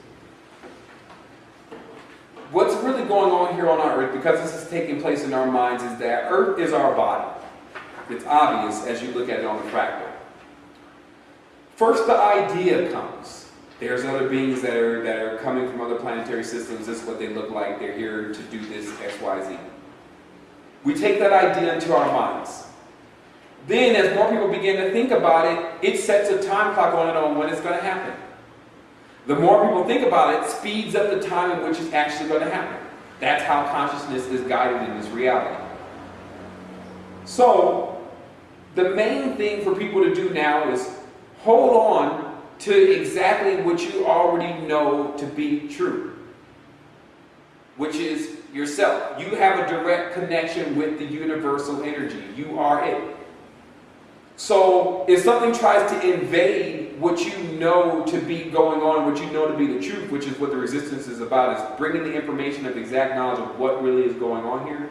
A: what's really going on here on our earth, because this is taking place in our minds, is that earth is our body. It's obvious as you look at it on the fractal. First the idea comes. There's other beings that are coming from other planetary systems. This is what they look like. They're here to do this, X, Y, Z. We take that idea into our minds. Then as more people begin to think about it, it sets a time clock on it on when it's going to happen. The more people think about it, speeds up the time in which it's actually going to happen. That's how consciousness is guided in this reality. So, the main thing for people to do now is hold on to exactly what you already know to be true, which is yourself. You have a direct connection with the universal energy. You are it. So if something tries to invade what you know to be going on, what you know to be the truth, which is what the resistance is about, is bringing the information of exact knowledge of what really is going on here,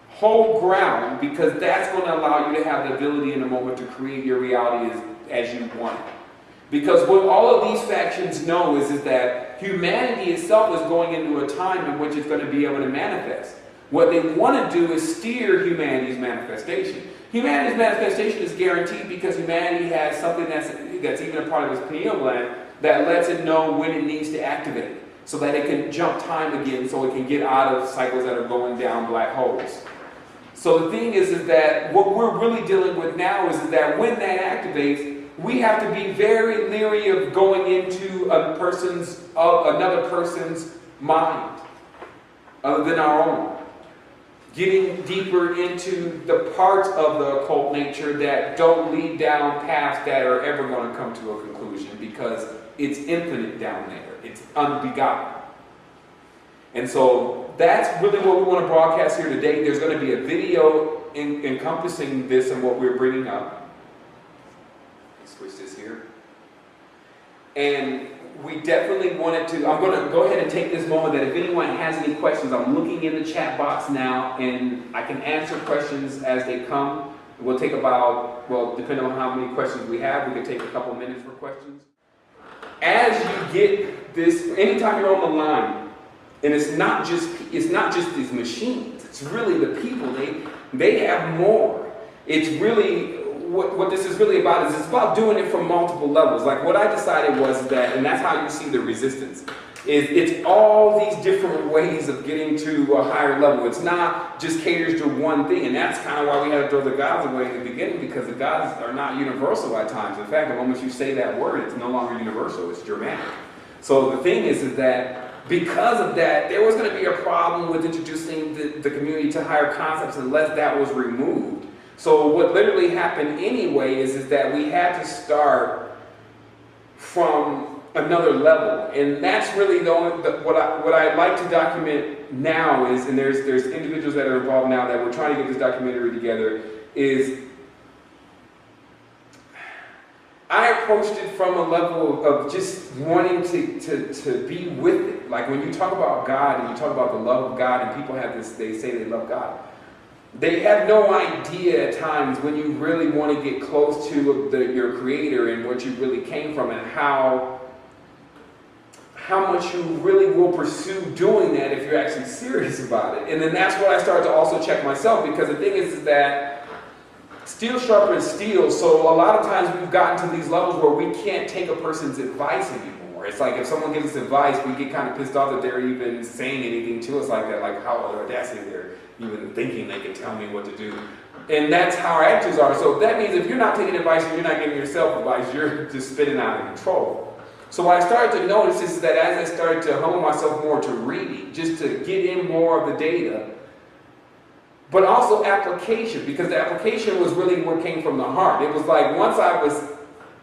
A: hold ground, because that's going to allow you to have the ability in a moment to create your reality as you want it. Because what all of these factions know is that humanity itself is going into a time in which it's going to be able to manifest. What they want to do is steer humanity's manifestation. Humanity's manifestation is guaranteed because humanity has something that's even a part of its pineal gland that lets it know when it needs to activate, so that it can jump time again, so it can get out of cycles that are going down black holes. So the thing is that what we're really dealing with now is that when that activates, we have to be very leery of going into another person's mind other than our own. Getting deeper into the parts of the occult nature that don't lead down paths that are ever going to come to a conclusion, because it's infinite down there. It's unbegotten. And so that's really what we want to broadcast here today. There's going to be a video encompassing this and what we're bringing up. Let's switch this here. And we definitely wanted to, I'm going to go ahead and take this moment that if anyone has any questions, I'm looking in the chat box now and I can answer questions as they come. We'll take about, well, depending on how many questions we have, we can take a couple minutes for questions. As you get this, anytime you're on the line, and it's not just these machines, it's really the people, they have more. It's really, what this is really about is it's about doing it from multiple levels. Like what I decided was that, and that's how you see the resistance, is it's all these different ways of getting to a higher level. It's not just caters to one thing, and that's kind of why we had to throw the gods away in the beginning, because the gods are not universal at times. In fact, the moment you say that word, it's no longer universal, it's Germanic. So the thing is that because of that, there was going to be a problem with introducing the community to higher concepts unless that was removed. So what literally happened anyway is that we had to start from another level, and that's really what I like to document now is, and there's individuals that are involved now that we're trying to get this documentary together, is I approached it from a level of just wanting to be with it. Like when you talk about God and you talk about the love of God, and people have this, they say they love God. They have no idea at times when you really want to get close to your creator and what you really came from, and how much you really will pursue doing that if you're actually serious about it. And then that's what I started to also check myself, because the thing is that steel sharpens steel, so a lot of times we've gotten to these levels where we can't take a person's advice anymore. It's like if someone gives us advice, we get kind of pissed off that they're even saying anything to us like that, like how audacity they're even thinking they can tell me what to do. And that's how our attitudes are. So that means if you're not taking advice and you're not giving yourself advice, you're just spinning out of control. So what I started to notice is that as I started to humble myself more to reading, just to get in more of the data, but also application, because the application was really what came from the heart. It was like once I was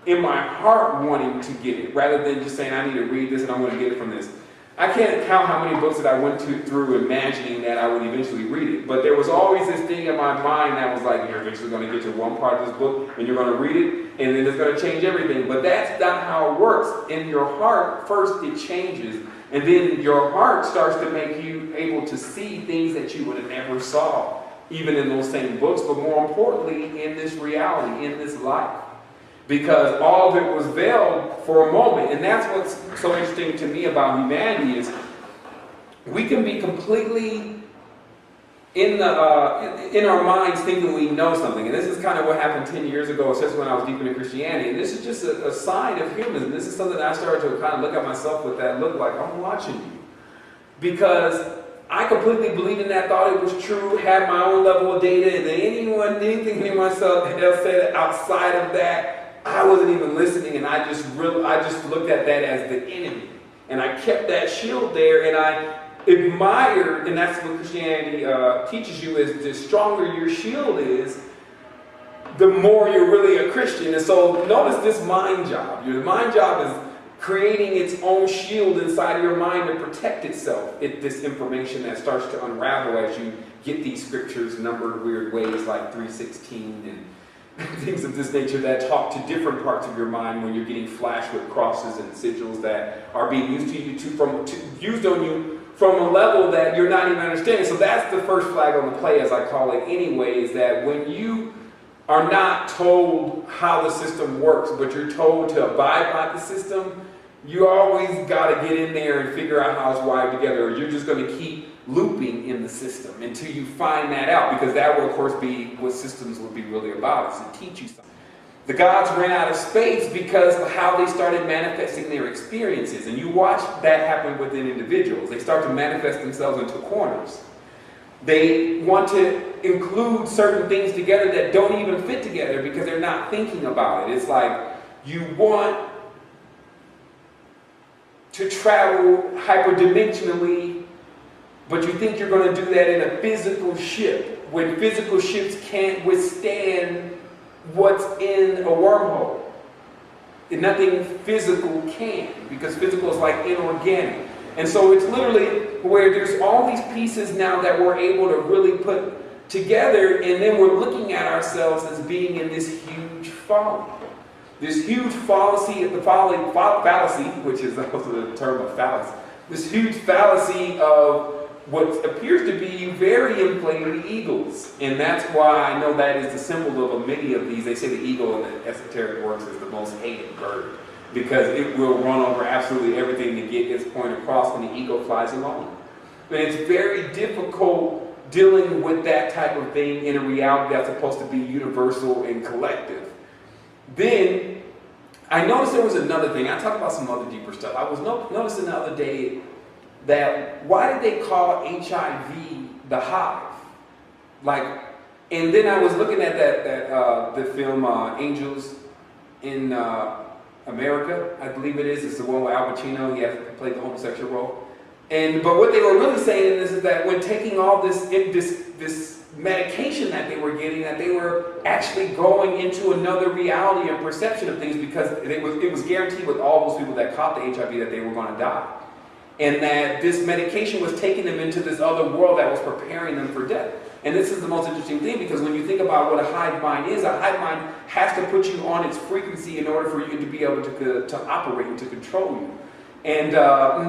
A: in my heart wanting to get it, rather than just saying I need to read this and I'm going to get it from this. I can't count how many books that I went through imagining that I would eventually read it. But there was always this thing in my mind that was like, you're eventually going to get to one part of this book and you're going to read it and then it's going to change everything. But that's not how it works. In your heart, first it changes. And then your heart starts to make you able to see things that you would have never saw, even in those same books, but more importantly, in this reality, in this life. Because all of it was veiled for a moment. And that's what's so interesting to me about humanity is we can be completely in our minds thinking we know something. And this is kind of what happened 10 years ago, especially when I was deep into Christianity. And this is just a sign of humans. And this is something that I started to kind of look at myself with that look like, I'm watching you. Because I completely believed in that, thought it was true, had my own level of data, and then anything else said outside of that, I wasn't even listening, and I just looked at that as the enemy. And I kept that shield there, and I admired, and that's what Christianity teaches you, is the stronger your shield is, the more you're really a Christian. And so notice this mind job. Your mind job is creating its own shield inside of your mind to protect itself. This information that starts to unravel as you get these scriptures numbered weird ways like 3:16 and things of this nature that talk to different parts of your mind when you're getting flashed with crosses and sigils that are being used used on you from a level that you're not even understanding. So that's the first flag on the play, as I call it anyway, is that when you are not told how the system works, but you're told to abide by the system, you always got to get in there and figure out how it's wired together, or you're just going to keep looping in the system until you find that out, because that will, of course, be what systems will be really about, is to teach you something. The gods ran out of space because of how they started manifesting their experiences, and you watch that happen within individuals. They start to manifest themselves into corners. They want to include certain things together that don't even fit together because they're not thinking about it. It's like you want to travel hyperdimensionally, but you think you're going to do that in a physical ship, when physical ships can't withstand what's in a wormhole. And nothing physical can, because physical is like inorganic. And so it's literally where there's all these pieces now that we're able to really put together, and then we're looking at ourselves as being in this huge folly. This huge fallacy, fallacy, which is also the term of phallus, this huge fallacy of what appears to be very inflated eagles. And that's why I know that is the symbol of many of these. They say the eagle in the esoteric works is the most hated bird, because it will run over absolutely everything to get its point across when the eagle flies alone. And it's very difficult dealing with that type of thing in a reality that's supposed to be universal and collective. Then, I noticed there was another thing. I talked about some other deeper stuff. I was noticing the other day that why did they call HIV the hive? Like, and then I was looking at the film Angels in America, I believe it is. It's the one with Al Pacino. He has to play the homosexual role. But what they were really saying is that when taking all this medication that they were getting, that they were actually going into another reality and perception of things, because it was guaranteed with all those people that caught the HIV that they were going to die. And that this medication was taking them into this other world that was preparing them for death. And this is the most interesting thing, because when you think about what a hive mind is, a hive mind has to put you on its frequency in order for you to be able to operate and to control you. And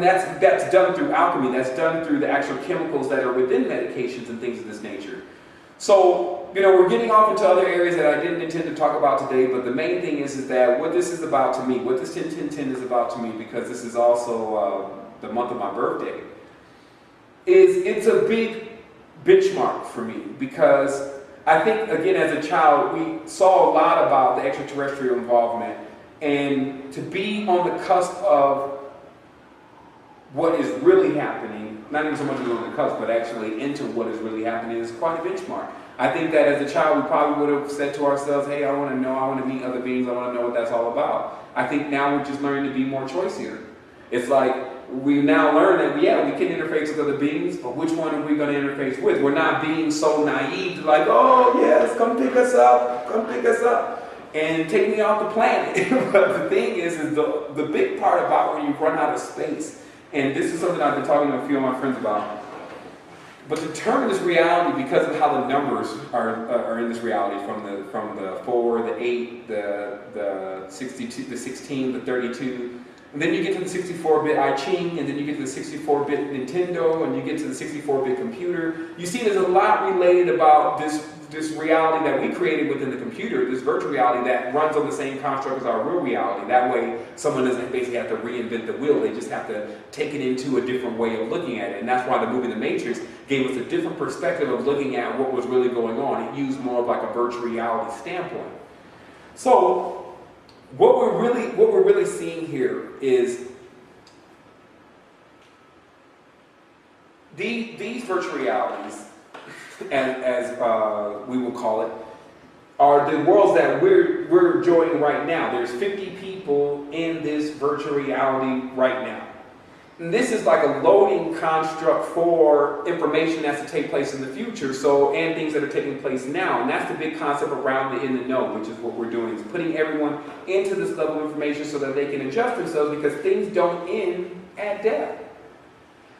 A: that's done through alchemy. That's done through the actual chemicals that are within medications and things of this nature. So, we're getting off into other areas that I didn't intend to talk about today, but the main thing is that what this is about to me, what this 10-10-10 is about to me, because this is also the month of my birthday, it's a big benchmark for me, because I think, again, as a child, we saw a lot about the extraterrestrial involvement, and to be on the cusp of what is really happening, not even so much on the cusp, but actually into what is really happening, is quite a benchmark. I think that as a child, we probably would have said to ourselves, hey, I want to know, I want to meet other beings, I want to know what that's all about. I think now we're just learning to be more choicier. It's like, we now learn that, yeah, we can interface with other beings, but which one are we going to interface with? We're not being so naive to like, oh, yes, come pick us up, and take me off the planet. But the thing is the big part about when you run out of space And this is something I've been talking to a few of my friends about. But to determine this reality, because of how the numbers are in this reality, from the 4, the 8, the 62, the 16, the 32, and then you get to the 64-bit I Ching, and then you get to the 64-bit Nintendo, and you get to the 64-bit computer. You see, there's a lot related about this reality that we created within the computer, this virtual reality that runs on the same construct as our real reality. That way, someone doesn't basically have to reinvent the wheel. They just have to take it into a different way of looking at it. And that's why the movie The Matrix gave us a different perspective of looking at what was really going on. It used more of like a virtual reality standpoint. So, what we're really seeing here is these virtual realities, as we will call it, are the worlds that we're enjoying right now. There's 50 people in this virtual reality right now. And this is like a loading construct for information that's to take place in the future, and things that are taking place now. And that's the big concept around the in the know, which is what we're doing, is putting everyone into this level of information so that they can adjust themselves, because things don't end at death.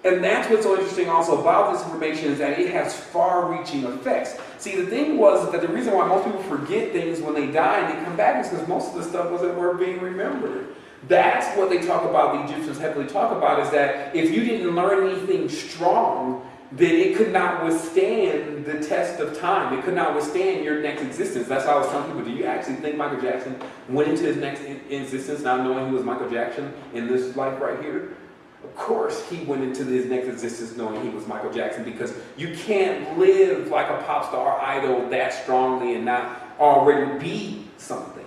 A: And that's what's so interesting also about this information, is that it has far-reaching effects. See, the thing was that the reason why most people forget things when they die and they come back is because most of the stuff wasn't worth being remembered. That's what they talk about, the Egyptians heavily talk about, is that if you didn't learn anything strong, then it could not withstand the test of time. It could not withstand your next existence. That's how I was telling people, do you actually think Michael Jackson went into his next existence not knowing he was Michael Jackson in this life right here? Of course he went into his next existence knowing he was Michael Jackson, because you can't live like a pop star idol that strongly and not already be something.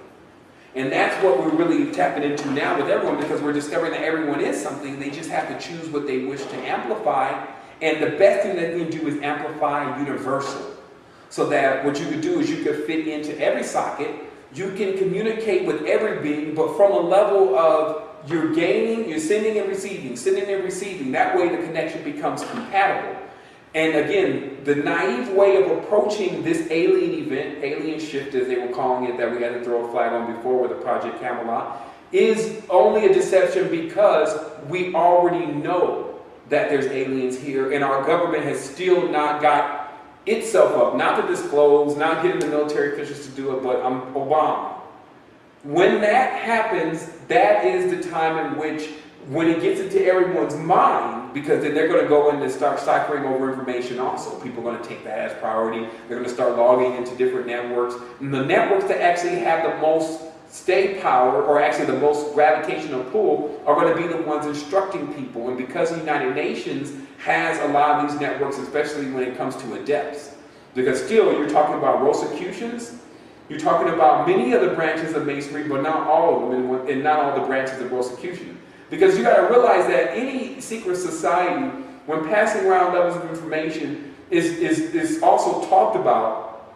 A: And that's what we're really tapping into now with everyone, because we're discovering that everyone is something. They just have to choose what they wish to amplify. And the best thing that you can do is amplify universal. So that what you could do is you could fit into every socket. You can communicate with every being, but from a level of you're gaining, you're sending and receiving, sending and receiving. That way the connection becomes compatible. And again, the naive way of approaching this alien event, alien shift as they were calling it, that we had to throw a flag on before with the Project Camelot, is only a deception because we already know that there's aliens here, and our government has still not got itself up, not to disclose, not getting the military officials to do it, but Obama. When that happens, that is the time in which, when it gets into everyone's mind, because then they're going to go in and start ciphering over information also. People are going to take that as priority. They're going to start logging into different networks. And the networks that actually have the most stay power, or actually the most gravitational pull, are going to be the ones instructing people. And because the United Nations has a lot of these networks, especially when it comes to adepts. Because still, you're talking about Rosicrucians, you're talking about many other branches of Masonry, but not all of them, and not all the branches of Rosicrucian. Because you got to realize that any secret society, when passing around levels of information, is also talked about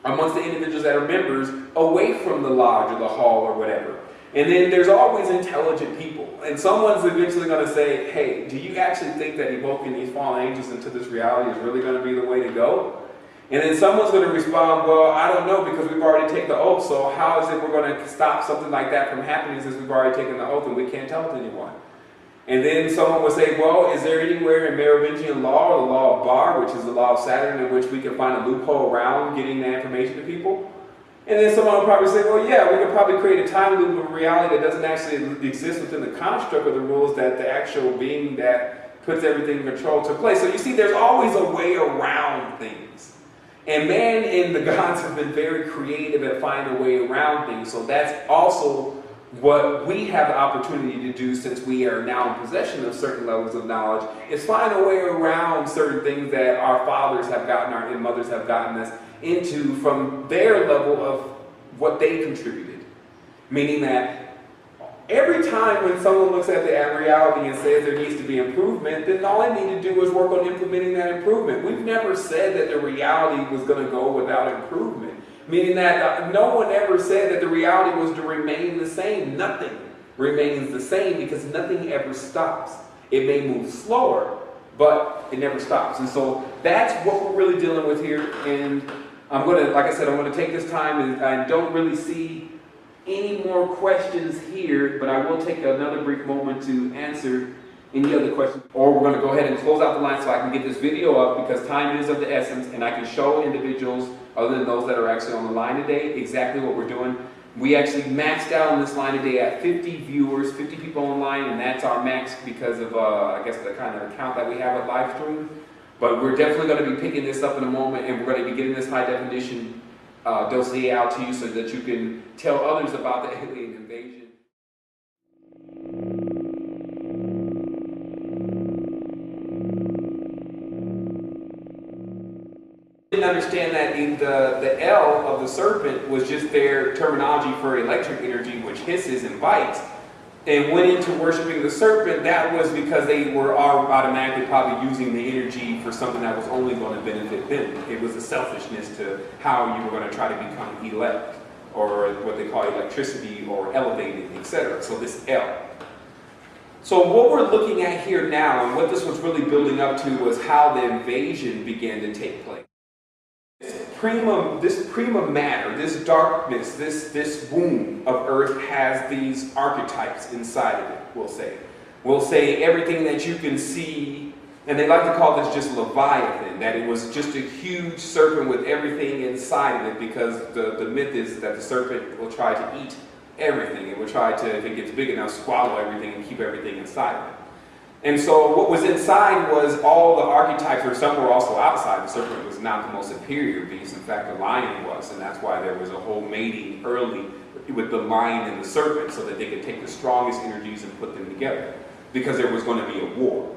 A: amongst the individuals that are members away from the lodge or the hall or whatever. And then there's always intelligent people. And someone's eventually going to say, hey, do you actually think that evoking these fallen angels into this reality is really going to be the way to go? And then someone's going to respond, well, I don't know, because we've already taken the oath, so how is it we're going to stop something like that from happening since we've already taken the oath and we can't tell it to anyone? And then someone would say, well, is there anywhere in Merovingian law, or the law of Bar, which is the law of Saturn, in which we can find a loophole around getting that information to people? And then someone would probably say, well, yeah, we could probably create a time loop of reality that doesn't actually exist within the construct of the rules that the actual being that puts everything in control took place. So you see, there's always a way around things. And man and the gods have been very creative at finding a way around things. So that's also what we have the opportunity to do, since we are now in possession of certain levels of knowledge, is find a way around certain things that our fathers have gotten, our mothers have gotten us into from their level of what they contributed. Meaning that every time when someone looks at the reality and says there needs to be improvement, then all they need to do is work on implementing that improvement. We've never said that the reality was going to go without improvement. Meaning that no one ever said that the reality was to remain the same. Nothing remains the same, because nothing ever stops. It may move slower, but it never stops. And so that's what we're really dealing with here. And I'm going to, like I said, I'm going to take this time, and I don't really see any more questions here, but I will take another brief moment to answer Any other questions? Or we're going to go ahead and close out the line so I can get this video up, because time is of the essence, and I can show individuals, other than those that are actually on the line today, exactly what we're doing. We actually maxed out on this line today at 50 viewers, 50 people online, and that's our max because of, I guess, the kind of account that we have at live stream. But we're definitely going to be picking this up in a moment, and we're going to be getting this high definition dossier out to you so that you can tell others about the alien invasion. Didn't understand that the L of the serpent was just their terminology for electric energy, which hisses and bites, and went into worshiping the serpent. That was because they were automatically probably using the energy for something that was only going to benefit them. It was a selfishness to how you were going to try to become elect, or what they call electricity, or elevated, etc. So this L. So what we're looking at here now, and what this was really building up to, was how the invasion began to take place. This prima matter, this darkness, this womb of Earth has these archetypes inside of it, we'll say. We'll say everything that you can see, and they like to call this just Leviathan, that it was just a huge serpent with everything inside of it, because the myth is that the serpent will try to eat everything. It will try to, if it gets big enough, swallow everything and keep everything inside of it. And so what was inside was all the archetypes, or some were also outside. The serpent was not the most superior beast. In fact, the lion was, and that's why there was a whole mating early with the lion and the serpent, so that they could take the strongest energies and put them together, because there was going to be a war.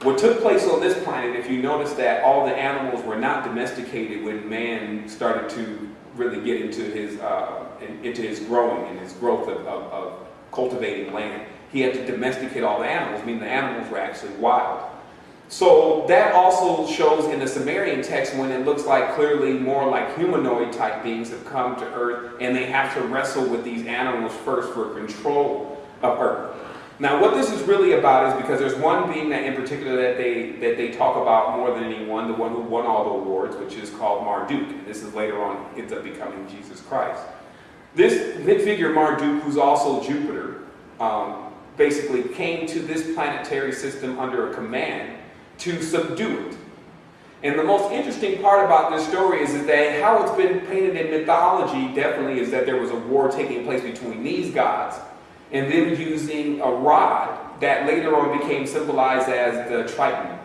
A: What took place on this planet, if you notice that all the animals were not domesticated when man started to really get into his growing and his growth of cultivating land. He had to domesticate all the animals, meaning the animals were actually wild. So that also shows in the Sumerian text, when it looks like clearly more like humanoid type beings have come to Earth, and they have to wrestle with these animals first for control of Earth. Now what this is really about is because there's one being that in particular that they talk about more than anyone, the one who won all the awards, which is called Marduk. And this is later on ends up becoming Jesus Christ. This figure Marduk, who's also Jupiter, basically came to this planetary system under a command to subdue it. And the most interesting part about this story is that how it's been painted in mythology definitely is that there was a war taking place between these gods, and them using a rod that later on became symbolized as the Triton,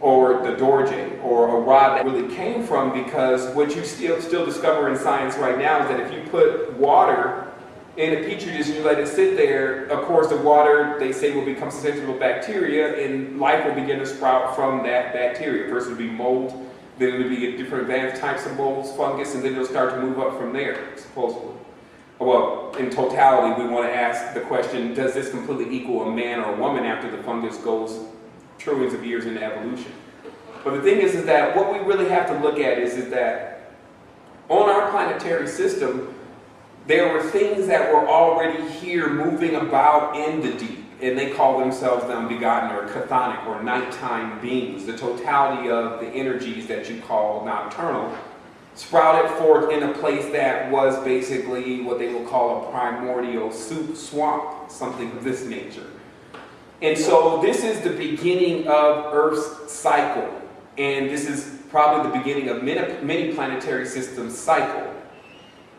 A: or the Dorje, or a rod that really came from, because what you still discover in science right now is that if you put water in a petri dish and you let it sit there, of course the water, they say, will become susceptible to bacteria, and life will begin to sprout from that bacteria. First it'll be mold, then it'll be different advanced types of molds, fungus, and then it'll start to move up from there, supposedly. Well, in totality, we want to ask the question, does this completely equal a man or a woman after the fungus goes trillions of years into evolution? But the thing is that what we really have to look at is that on our planetary system, there were things that were already here moving about in the deep, and they call themselves the unbegotten, or chthonic, or nighttime beings. The totality of the energies that you call nocturnal sprouted forth in a place that was basically what they will call a primordial soup swamp, something of this nature. And so this is the beginning of Earth's cycle, and this is probably the beginning of many planetary systems cycle.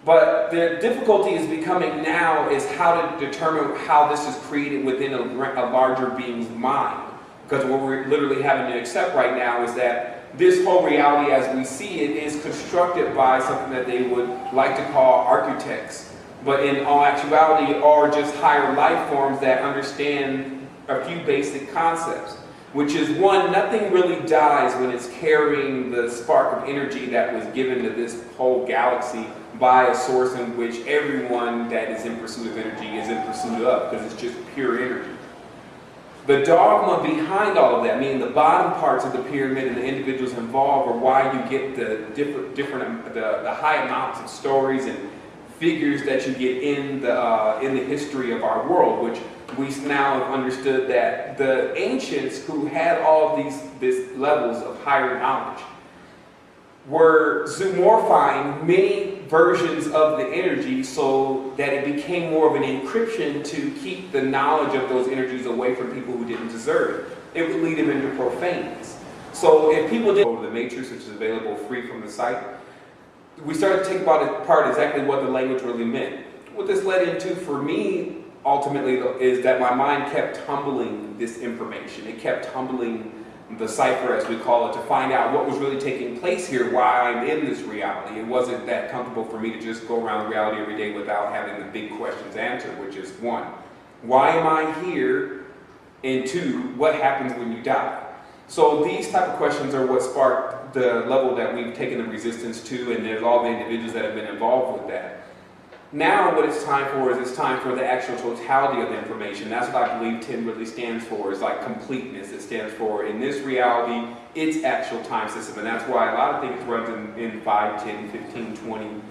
A: But the difficulty is becoming now is how to determine how this is created within a larger being's mind. Because what we're literally having to accept right now is that this whole reality as we see it is constructed by something that they would like to call architects, but in all actuality are just higher life forms that understand a few basic concepts, which is one, nothing really dies when it's carrying the spark of energy that was given to this whole galaxy by a source in which everyone that is in pursuit of energy is in pursuit of, because it's just pure energy. The dogma behind all of that, meaning the bottom parts of the pyramid and the individuals involved, are why you get the high amounts of stories and figures that you get in the history of our world, which we now have understood that the ancients who had all of these levels of higher knowledge were zoomorphing many versions of the energy so that it became more of an encryption to keep the knowledge of those energies away from people who didn't deserve it. It would lead them into profaneness. So if people did go to the Matrix, which is available free from the site, we started to take apart exactly what the language really meant. What this led into for me, ultimately, is that my mind kept humbling this information. It kept humbling the cipher, as we call it, to find out what was really taking place here, why I'm in this reality. It wasn't that comfortable for me to just go around reality every day without having the big questions answered, which is one, why am I here? And two, what happens when you die? So these type of questions are what sparked the level that we've taken the resistance to, and there's all the individuals that have been involved with that. Now what it's time for is it's time for the actual totality of the information. That's what I believe 10 really stands for, is like completeness. It stands for, in this reality, its actual time system. And that's why a lot of things run in 5, 10, 15, 20,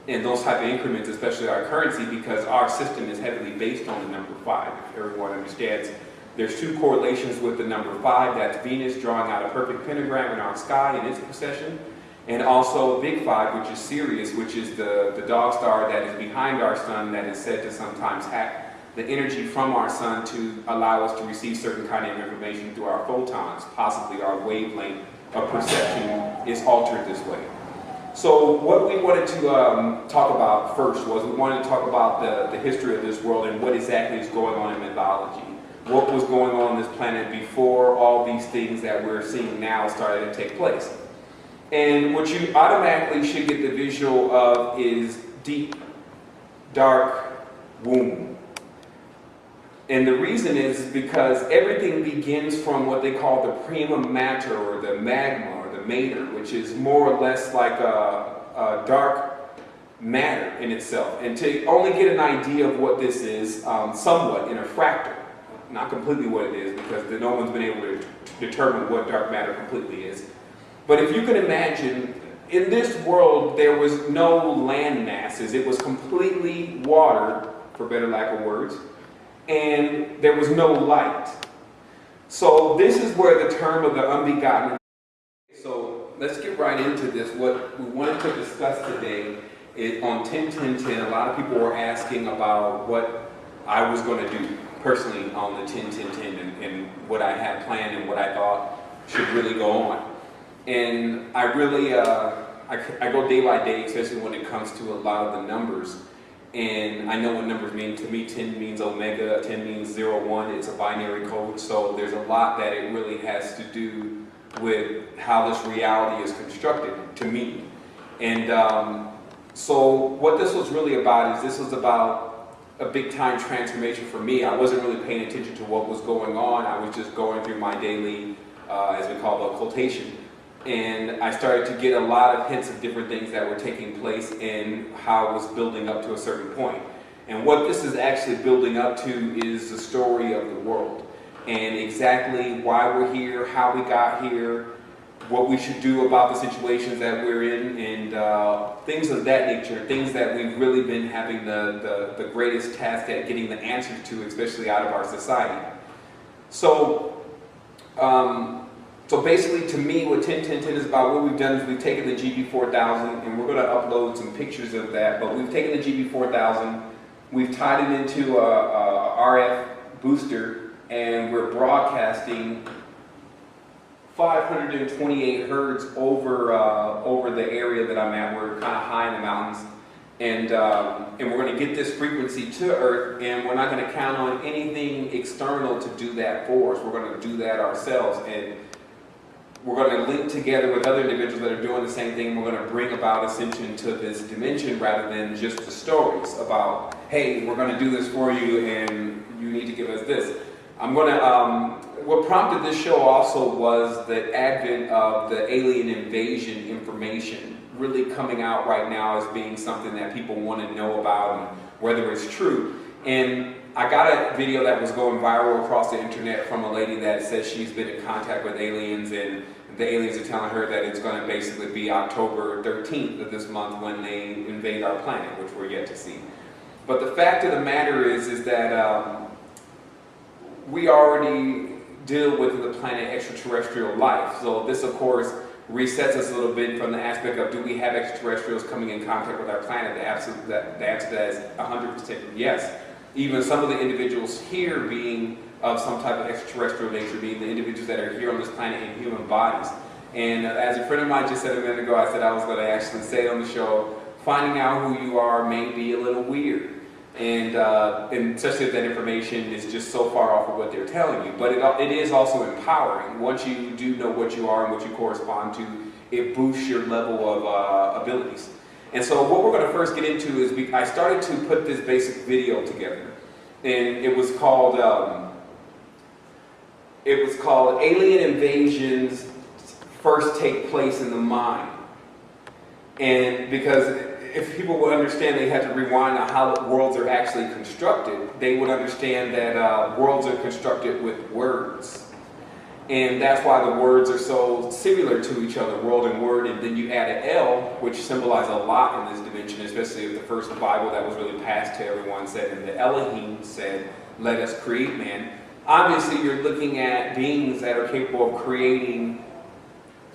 A: and those type of increments, especially our currency, because our system is heavily based on the number 5. If everyone understands, there's 2 correlations with the number 5. That's Venus drawing out a perfect pentagram in our sky in its precession. And also Big 5, which is Sirius, which is the dog star that is behind our sun, that is said to sometimes hack the energy from our sun to allow us to receive certain kind of information through our photons. Possibly our wavelength of perception is altered this way. So what we wanted to talk about first was we wanted to talk about the history of this world and what exactly is going on in mythology. What was going on this planet before all these things that we're seeing now started to take place. And what you automatically should get the visual of is deep, dark womb. And the reason is because everything begins from what they call the prima mater, or the magma, or the mater, which is more or less like a dark matter in itself. And to only get an idea of what this is, somewhat in a fractal, not completely what it is, because no one's been able to determine what dark matter completely is. But if you can imagine, in this world, there was no land masses. It was completely water, for better lack of words, and there was no light. So this is where the term of the unbegotten. So let's get right into this. What we wanted to discuss today is on 10-10-10. A lot of people were asking about what I was going to do personally on the 10-10-10 and what I had planned and what I thought should really go on. And I really, I go day by day, especially when it comes to a lot of the numbers. And I know what numbers mean. To me, 10 means omega, 10 means 0, 1. It's a binary code. So there's a lot that it really has to do with how this reality is constructed, to me. And so what this was really about is this was about a big time transformation for me. I wasn't really paying attention to what was going on. I was just going through my daily, as we call it, occultation. And I started to get a lot of hints of different things that were taking place and how it was building up to a certain point. And what this is actually building up to is the story of the world and exactly why we're here, how we got here, what we should do about the situations that we're in, and things of that nature, things that we've really been having the greatest task at getting the answers to, especially out of our society. So, so basically, to me, what 10-10-10 is about, what we've done is we've taken the GB4000, and we're going to upload some pictures of that, but we've taken the GB4000, we've tied it into a RF booster, and we're broadcasting 528 hertz over the area that I'm at. We're kind of high in the mountains, and we're going to get this frequency to Earth, and we're not going to count on anything external to do that for us. We're going to do that ourselves, and we're going to link together with other individuals that are doing the same thing. We're going to bring about ascension to this dimension rather than just the stories about, hey, we're going to do this for you and you need to give us this. I'm going to, what prompted this show also was the advent of the alien invasion information really coming out right now as being something that people want to know about and whether it's true. And I got a video that was going viral across the internet from a lady that says she's been in contact with aliens, and the aliens are telling her that it's going to basically be October 13th of this month when they invade our planet, which we're yet to see. But the fact of the matter is that we already deal with the planet extraterrestrial life. So this, of course, resets us a little bit from the aspect of, do we have extraterrestrials coming in contact with our planet? The answer to that is 100% yes. Even some of the individuals here being of some type of extraterrestrial nature, being the individuals that are here on this planet in human bodies. And as a friend of mine just said a minute ago, I said I was going to actually say on the show, finding out who you are may be a little weird. And especially if that information is just so far off of what they're telling you. But it is also empowering. Once you do know what you are and what you correspond to, it boosts your level of abilities. And so what we're going to first get into is, I started to put this basic video together. And it was called Alien Invasions First Take Place in the Mind. And because if people would understand, they had to rewind on how worlds are actually constructed, they would understand that worlds are constructed with words. And that's why the words are so similar to each other, world and word, and then you add an L, which symbolizes a lot in this dimension, especially if the first Bible that was really passed to everyone said, and the Elohim said, let us create man. Obviously, you're looking at beings that are capable of creating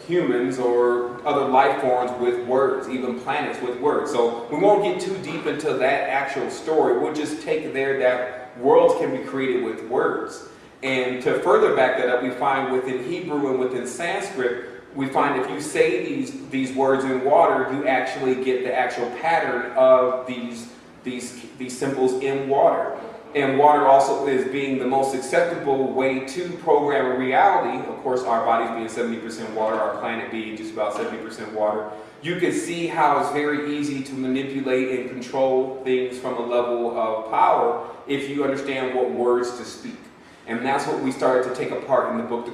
A: humans or other life forms with words, even planets with words. So we won't get too deep into that actual story. We'll just take there that worlds can be created with words. And to further back that up, we find within Hebrew and within Sanskrit, we find if you say these words in water, you actually get the actual pattern of these symbols in water. And water also is being the most acceptable way to program a reality. Of course, our bodies being 70% water, our planet being just about 70% water. You can see how it's very easy to manipulate and control things from a level of power if you understand what words to speak. And that's what we started to take apart in the book.